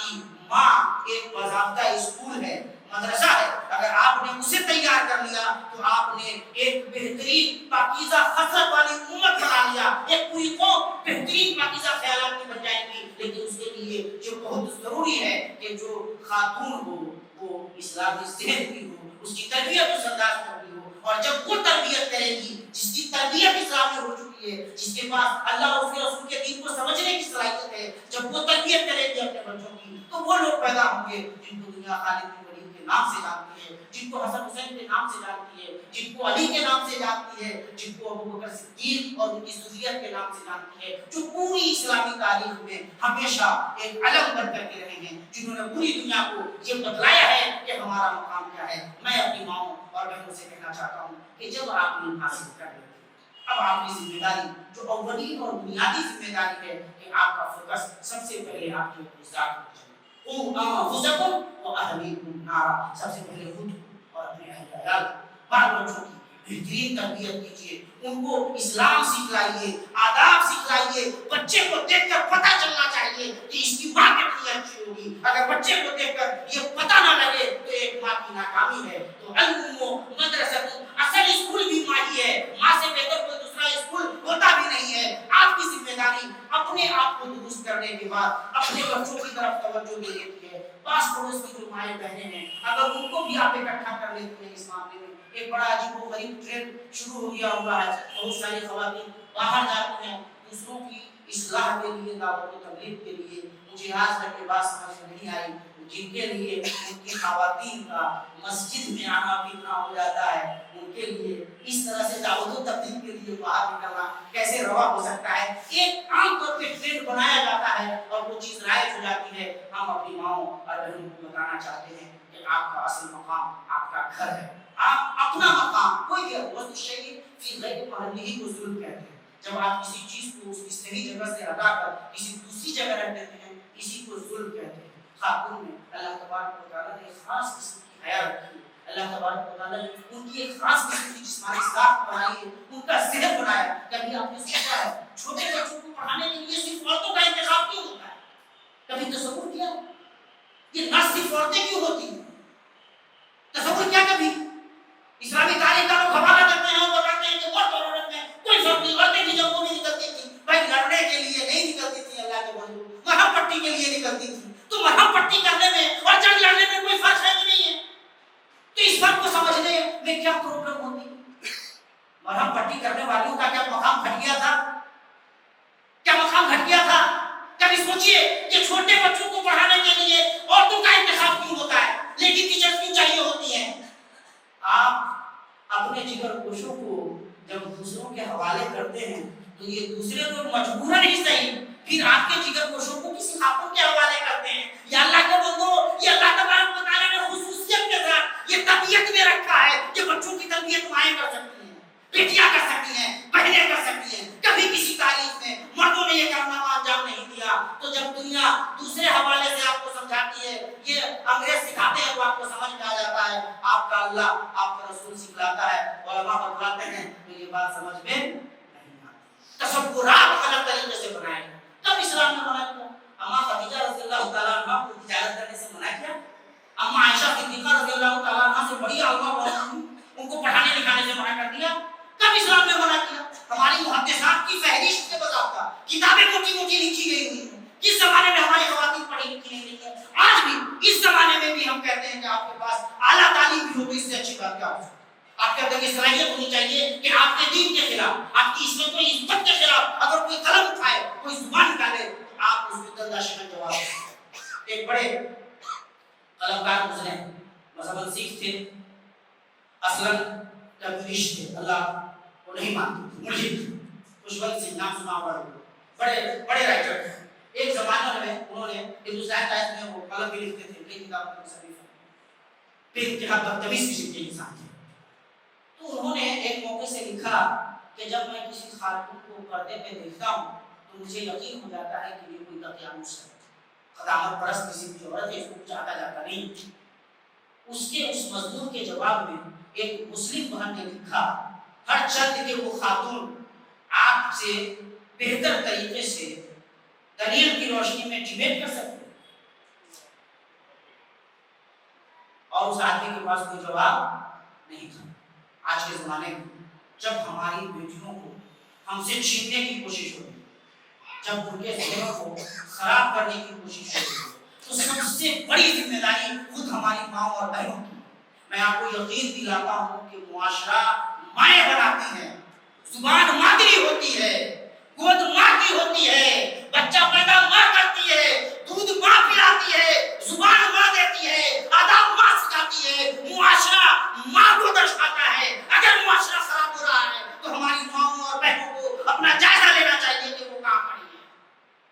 ماں ایک باضابطہ اسکول ہے، مدرسہ ہے. اگر آپ نے اسے تیار کر لیا تو آپ نے ایک بہترین پاکیزہ خصلت والی امت بنا لیا. ایک پوری قوم بہترین پاکیزہ خیالات کی بن جائے گی. لیکن اس کے لیے جو بہت ضروری ہے کہ جو خاتون ہو وہ اسلامی ذہن کی ہو، اس کی تربیت اس انداز میں ہوئی ہو. اور جب وہ تربیت کرے گی جس کی تربیت اسلام میں ہو چکی ہے، جس کے پاس اللہ اور اس کے رسول کے دین کو سمجھنے کی صلاحیت ہے، جب وہ تربیت کرے گی اپنے بچوں کی، تو وہ لوگ پیدا ہوں گے جن کو دنیا خالد بن ولید کے نام سے جانتی ہے، جن کو حسن حسین کے نام سے جانتی ہے، جن کو علی کے نام سے جانتی ہے، جن کو ابو بکر صدیق اور ان کی ذریت کے نام سے جانتی ہے، جو پوری اسلامی تاریخ میں ہمیشہ ایک علم بن کر کے رہے ہیں، جنہوں نے پوری دنیا کو یہ بتلایا ہے کہ ہمارا مقام کیا ہے. میں اپنی ماؤں اور بہنوں سے کہنا چاہتا ہوں کہ جب آپ علم حاصل کر لیتے ہیں، اب آپ کی ذمہ داری جو اولین اور بنیادی ذمہ داری ہے کہ آپ کا فوکس سب سے پہلے آپ کے ذات پر چلے. انفسکم واہلیکم نارا. سب سے پہلے خود اور اپنے اہل عیال بال بچوں کی بہترین تربیت کیجیے. ان کو اسلام سکھلائیے، آداب سکھلائیے. بچے کو دیکھ کر پتہ چلنا چاہیے کہ اس کی ماں کتنی اچھی ہوگی. اگر بچے کو دیکھ کر یہ پتہ نہ لگے تو ایک ماں کی ناکامی ہے. تو الام مدرسۃ، اصل اسکول بھی ماں ہی ہے. ماں سے بہتر کوئی دوسرا اسکول ہوتا بھی نہیں ہے. آپ کی ذمہ داری اپنے آپ کو درست کرنے کے بعد اپنے بچوں کی طرف توجہ دے دیتی ہے. پاس پڑوس کی جو مائیں بہنیں ہیں، اگر ان کو بھی آپ اکٹھا کر لیتے ہیں اس معاملے میں، ایک بڑا عجیب و غریب ٹرینڈ شروع ہو گیا ہوا ہے. بہت ساری خواتین باہر جاتی ہیں دوسروں کی اصلاح کے لیے، دعوت و تبلیغ کے لیے. مجھے آج تک یہ بات سمجھ میں نہیں آئی جن کے لیے ان کی خواتین کا مسجد میں آنا اتنا ہو جاتا ہے، ان کے لیے اس طرح سے دعوت و تبلیغ کے لیے باہر نکلنا کیسے روا ہو سکتا ہے. ایک عام طور پہ ٹرینڈ بنایا جاتا ہے اور وہ چیز رائج ہو جاتی ہے. ہم اپنی ماؤں اور بہنوں کو بتانا چاہتے ہیں کہ آپ کا اصل مقام آپ کا گھر ہے. آپ اپنا مقام کوئی بھی وقت شہید فی غیر محلہ کو ظلم کہتے ہیں. جب آپ کسی چیز کو اس کی صحیح جگہ سے ہٹا کر کسی دوسری جگہ رکھ دیتے ہیں، اسی کو ظلم کہتے ہیں. خاتون میں اللہ تبارک و تعالیٰ نے ایک خاص قسم کی حیا رکھی. اللہ تبارک و تعالیٰ نے ان کی ایک خاص قسم کی جسمانی ساخت بنائی ہے، ان کا ذہن بنایا. کبھی آپ نے سوچا ہے چھوٹے بچوں کو پڑھانے کے لیے صرف عورتوں کا انتخاب کیوں ہوتا ہے؟ کبھی تصور کیا یہ نہ صرف عورتیں کیوں ہوتی ہیں؟ تصور کیا کبھی؟ اسلامی تاریخ کا لوگ حوالہ دیتے ہیں اور بتاتے ہیں کہ مرد اور عورت میں کوئی فرق نہیں. عورتیں بھی جنگوں میں نکلتی تھیں بھائی لڑنے کے لیے نہیں نکلتی تھیں، اللہ کے بندو مرہم پٹی کے لیے نکلتی تھیں. تو مرہم پٹی کرنے میں اور جنگ لڑنے میں کوئی فرق ہے کہ نہیں ہے؟ تو اس فرق کو سمجھنے میں کیا پرابلم ہوتی؟ مرہم پٹی کرنے والوں کا کیا مقام گھٹ گیا تھا؟ کیا مقام گھٹ گیا تھا؟ کبھی سوچئے کہ چھوٹے بچوں کو پڑھانے کے لیے عورتوں کا انتخاب کیوں ہوتا ہے لیکن ٹیچر کیوں چاہیے ہوتی ہیں؟ آپ اپنے جگر گوشوں کو جب دوسروں کے حوالے کرتے ہیں تو یہ دوسرے لوگ مجبوراً ہی صحیح پھر آپ کے جگر گوشوں کو کسی خاتون کے حوالے کرتے ہیں. یا اللہ کے بندو، یہ اللہ تبارک و تعالیٰ نے خصوصیت کے ساتھ یہ تربیت میں رکھا ہے کہ بچوں کی تربیت مائیں کر سکتی ہیں، بیٹیاں کر سکتی ہیں، بہنیں کر سکتی ہیں. کبھی کسی تاریخ میں مردوں نے یہ کارنامہ انجام نہیں دیا. تو جب دنیا دوسرے حوالے سے آپ کو سمجھاتی ہے، یہ انگریز سکھاتے ہیں تو آپ کو سمجھ میں آ جاتا ہے. آپ کا اللہ، آپ کا رسول سکھلاتا ہے، علماء بتلاتے ہیں تو یہ بات سمجھ میں نہیں آتی. تصورات الگ طریقے سے بنائے گئے. کب اسلام نے منع کیا؟ اما خدیجہ رضی اللہ تعالیٰ عنہ کو تجارت کرنے سے منع کیا. اما عائشہ صدیقہ رضی اللہ تعالیٰ عنہ سے بڑی عالمہ بنی، ان کو پڑھانے لکھانے سے منع کر دیا. کب اسلام نے منع کیا؟ ہماری محدثات کی فہرست کے بذاتہ کتابیں موٹی موٹی لکھی گئی ہوئی ہیں. کس زمانے میں ہماری خواتین پڑھی لکھی نہیں رہی ہے؟ آج بھی اس زمانے میں بھی ہم کہتے ہیں کہ آپ کے پاس اعلیٰ تعلیم بھی ہو تو اس سے اچھی بات کیا ہو سکتی ہے؟ آپ کے اندر یہ صلاحیت ہونی چاہیے کہ آپ کے دین کے خلاف، آپ کی عصمت و عزت کے خلاف اگر کوئی قلم اٹھائے، کوئی زبان نکالے، آپ اس کو دندہ شکن جواب دیں. ایک بڑے قلمکار گزرے ہیں، مثلاً سکھ تھے، اصلاً کمیونسٹ تھے، اللہ کو نہیں مانتے تھے، ملحد، خوشبخت سنگھ نام سنا ہوا ہے، بڑے رائٹر تھے. ایک زمانہ میں انہوں نے ہندوستان ٹائمز میں وہ قلم بھی لکھتے تھے، کئی کتابوں کے مصنف ہیں، بے انتہا بدتمیز قسم کے انسان تھے. تو انہوں نے ایک موقع سے لکھا کہ جب میں کسی خاتون کو پردے پہ دیکھتا ہوں تو مجھے یقین ہو جاتا ہے کہ یہ کوئی تقیانوس ہے، قدامت پرست کسی بھی عورت ہے، اس کو چاہتا جاتا نہیں. اس کے اس مضمون کے جواب میں ایک مسلم بہن نے لکھا ہر چند کے وہ خاتون آپ سے بہتر طریقے سے دلیل کی روشنی میں ڈیبیٹ کر سکتے اور اس آدمی کے پاس کوئی جواب نہیں تھا. آج کے زمانے میں جب ہماری بیٹیوں کو ہم سے چھیننے کی کوشش ہوتی ہے، جب ان کے ذہنوں کو خراب کرنے کی کوشش ہوتی ہے، تو سب سے بڑی ذمہ داری خود ہماری ماں اور بہنوں کی. میں آپ کو یقین دلاتا ہوں کہ معاشرہ مائیں بناتی ہیں، زبان مادری ہوتی ہے، گود ماں کی ہوتی ہے، بچہ پیدا ماں کرتی ہے، دودھ ماں پلاتی ہے، زبان ماں دیتی ہے، آداب ماں سکھاتی ہے. معاشرہ ماں کو درشاتا ہے. اگر معاشرہ خراب ہو رہا ہے تو ہماری ماؤں اور بہنوں کو اپنا جائزہ لینا چاہیے کہ وہ کام کریں گے.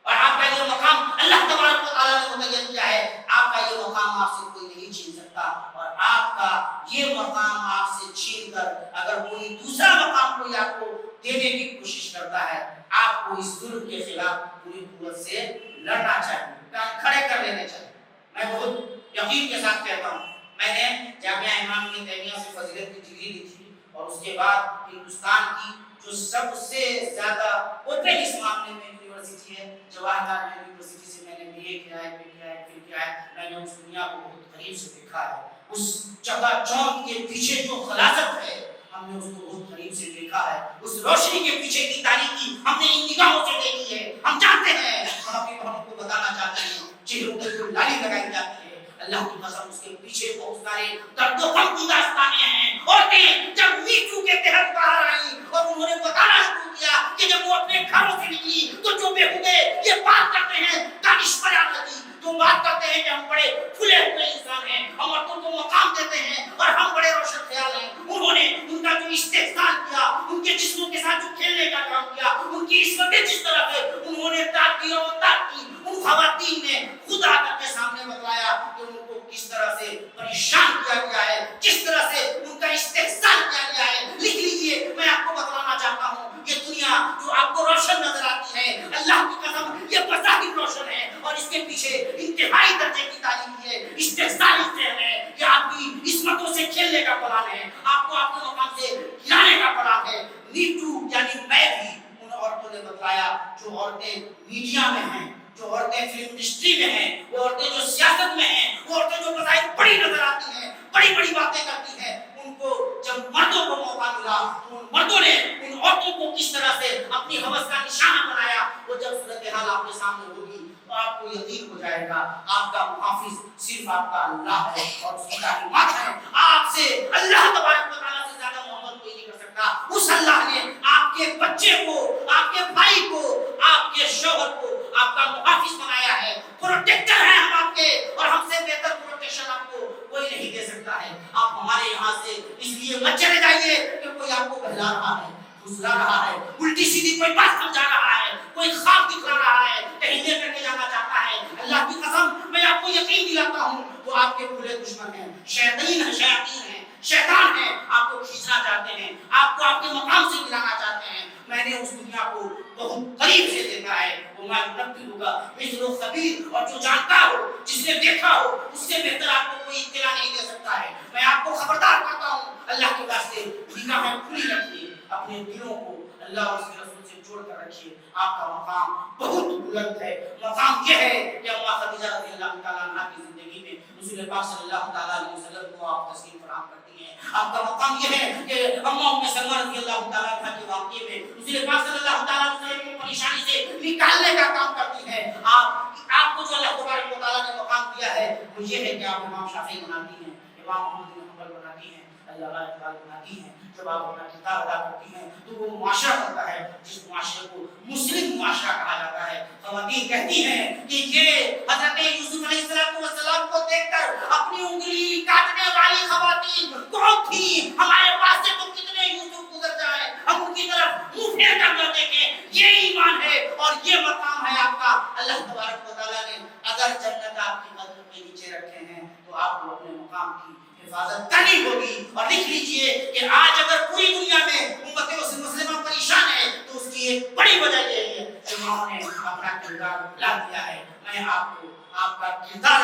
اور آپ کا یہ مقام اللہ تبارک و تعالیٰ نے متعین کیا ہے. آپ کا یہ مقام آپ سے کوئی نہیں چھین سکتا، اور آپ کا یہ مقام آپ سے چھین کر اگر کوئی دوسرا مقام کوئی آپ کو دینے کی کوشش کرتا ہے، آپ کو اس ظلم کے خلاف پوری قوت سے لڑنا چاہیے، کھڑے کر لینے چاہیے. میں بہت یقین کے ساتھ کہتا ہوں، میں نے جامعہ امام ابن تیمیہ سے فضیلت کی ڈگری لی تھی، اور اس کے بعد ہندوستان کی جو سب سے زیادہ اوپن اس معاملے میں یونیورسٹی ہے جواہر لال نہرو یونیورسٹی سے میں نے بی اے کیا ہے، پھر کیا ہے، پھر کیا ہے. میں نے اس دنیا کو بہت قریب سے دیکھا ہے. اس چکا چوند کے پیچھے جو خلاصت ہے ہم نے اس کو بہت قریب سے دیکھا ہے. اس روشنی کے پیچھے کی تاریکی ہم نے ان نگاہوں سے دیکھی ہے. ہم جانتے ہیں، ہم اپنی بہنوں کو بتانا چاہتے ہیں، چہروں پہ جو لالی لگائی جاتی ہے، اللہ کی قسم اس کے پیچھے بہت سارے درد و غم کی داستانیں ہیں. عورتیں جب میٹو کے تحت باہر آئیں اور انہوں نے بتانا شروع کیا کہ جب وہ اپنے گھروں سے نکلی تو جو بےہودے یہ بات کرتے ہیں دانش پریانتی، جو بات کرتے ہیں کہ ہم بڑے کھلے ہوئے انسان ہیں، ہم عورتوں کو مقام دیتے ہیں اور ہم بڑے روشن خیال ہیں، انہوں نے ان کا جو استحصال کیا، ان کے جسموں کے ساتھ جو کھیلنے کا کام کیا، ان کی عصمتیں جس طرح سے انہوں نے طاق کی اور طاق کی، ان خواتین نے خود آ کر کے سامنے بتلایا کہ ان کو کس طرح سے پریشان کیا گیا ہے، کس طرح سے ان کا استحصال کیا گیا ہے. لکھ لیجئے، میں آپ کو بتلانا چاہتا ہوں، یہ دنیا جو آپ کو روشن نظر آتی ہے، اللہ کی قسم یہ بظاہر روشن ہے، اور اس کے پیچھے انتہائی درجے کی تعلیم ہے، استحصالی ذہن ہے، یہ آپ کی عصمتوں سے کھیلنے کا پلان ہے، آپ کو آپ کے مقام سے گرانے کا پلان ہے. نیٹو یعنی میں بھی ان عورتوں نے بتلایا جو عورتیں میڈیا میں ہیں، جو عورتیں فلم انڈسٹری میں ہیں، وہ عورتیں جو سیاست میں ہیں، وہ عورتیں جو بظاہر بڑی نظر آتی ہیں، بڑی بڑی باتیں کرتی ہیں، ان کو جب مردوں کو موقع ملا تو ان مردوں نے ان عورتوں کو کس طرح سے اپنی ہوس کا نشانہ بنایا. وہ جب صورتحال آپ کے سامنے ہوگی تو آپ کو یقین ہو جائے گا آپ کا محافظ صرف آپ کا اللہ ہے اور اس کی تعلیمات ہے. آپ سے اللہ تبارک و تعالیٰ سے زیادہ محبت کوئی نہیں کر سکتا. اس اللہ نے آپ کے بچے کو، آپ کے بھائی کو، آپ کے شوہر کو آپ کا محافظ بنایا ہے، پروٹیکٹر ہیں ہم آپ کے، اور ہم سے بہتر پروٹیکشن آپ کو کوئی نہیں دے سکتا ہے. آپ ہمارے یہاں سے اس لیے مت چلے جائیے کہ کوئی آپ کو بہلا رہا ہے، پھسلا رہا ہے، الٹی سیدھی کوئی بات سمجھا رہا ہے، کوئی خواب دکھا رہا ہے، کہیں لے کر کے جانا چاہتا ہے. اللہ کی قسم میں آپ کو یقین دلاتا ہوں وہ آپ کے کھلے دشمن ہیں، شیاطین ہیں، شیطان ہیں، آپ کو کھینچنا چاہتے ہیں، آپ کو آپ کے مقام سے گرانا چاہتے ہیں. میں نے اس دنیا کو بہت قریب سے دیکھا ہے. وہ میں نبی ہوگا مثل و خبیر، اور جو جانتا ہو، جس نے دیکھا ہو، اس سے بہتر آپ کو کوئی اطلاع نہیں دے سکتا ہے. میں آپ کو خبردار کرتا ہوں، اللہ کے واسطے نگاہیں کھلی رکھیے، اپنے دلوں کو اللہ اور اس کے رسول سے جوڑ کر رکھیے. آپ کا مقام بہت بلند ہے. مقام یہ ہے کہ اماں خدیجہ رضی اللہ تعالیٰ عنہ کی زندگی میں رسول پاک صلی اللہ تعالیٰ علیہ وسلم کو آپ تسلیم فراہم کرتی ہیں. آپ کا مقام یہ ہے کہ اماں ام سلمہ رضی اللہ تعالیٰ عنہ کے واقعے میں رسول پاک صلی اللہ تعالیٰ علیہ وسلم کو پریشانی سے نکالنے کا کام کرتی ہیں. آپ کو جو اللہ تبارک و تعالیٰ نے مقام دیا ہے وہ یہ ہے کہ آپ امام شافعی بناتی ہیں، امام احمد بن حنبل بناتی ہیں، اللہ اقبال بناتی ہیں. جب آپ اپنا کردار ادا کرتی ہیں تو وہ معاشرہ بنتا ہے جس معاشرے کو مسلم معاشرہ کہا جاتا ہے. خواتین کہتی ہیں کہ یہ حضرت یوسف علیہ السلام کو دیکھ کر اپنی انگلی کاٹنے والی خواتین کون تھی؟ ہمارے پاس سے تو کتنے یوسف گزر جائے، ہم ان کی طرف منہ پھیر کر نہ دیکھیں. یہ ایمان ہے اور یہ مقام ہے آپ کا. اللہ تبارک و تعالیٰ نے اگر جنت آپ کی قدم کے نیچے رکھے ہیں تو آپ کو اپنے مقام کی حفاظت کرنی ہوگی. اور لکھ لیجئے کہ آج اگر پوری دنیا میں امت مسلمہ پریشان ہے تو اس کی ایک بڑی وجہ یہ ہے کہ انہوں نے اپنا کردار بھلا دیا ہے. میں آپ کو آپ کا کردار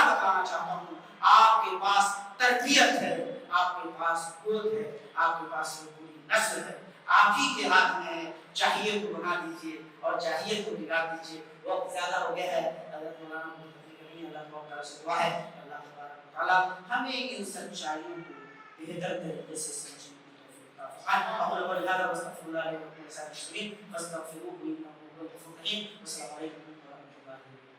بتانا چاہتا ہوں. آپ کے پاس تربیت ہے، آپ کے پاس قوت ہے، آپ کے پاس پوری نسل ہے، آپ ہی کے ہاتھ میں ہے، چاہیے تو بنا دیجیے اور چاہیے تو بگاڑ دیجیے۔ وقت زیادہ ہو گیا ہے، حضرت مولانا اللہ تعالیٰ سے دعا ہے اللہ تبارک و تعالیٰ ہمیں ان سچائیوں کو بہتر طریقے سے سمجھنے کی توفیق عطا فرمائے۔ اقول قولی ھذا واستغفر اللہ لي ولكم ولسائر المسلمين فاستغفروه انه هو الغفور الرحيم۔ والسلام علیکم ورحمۃ اللہ۔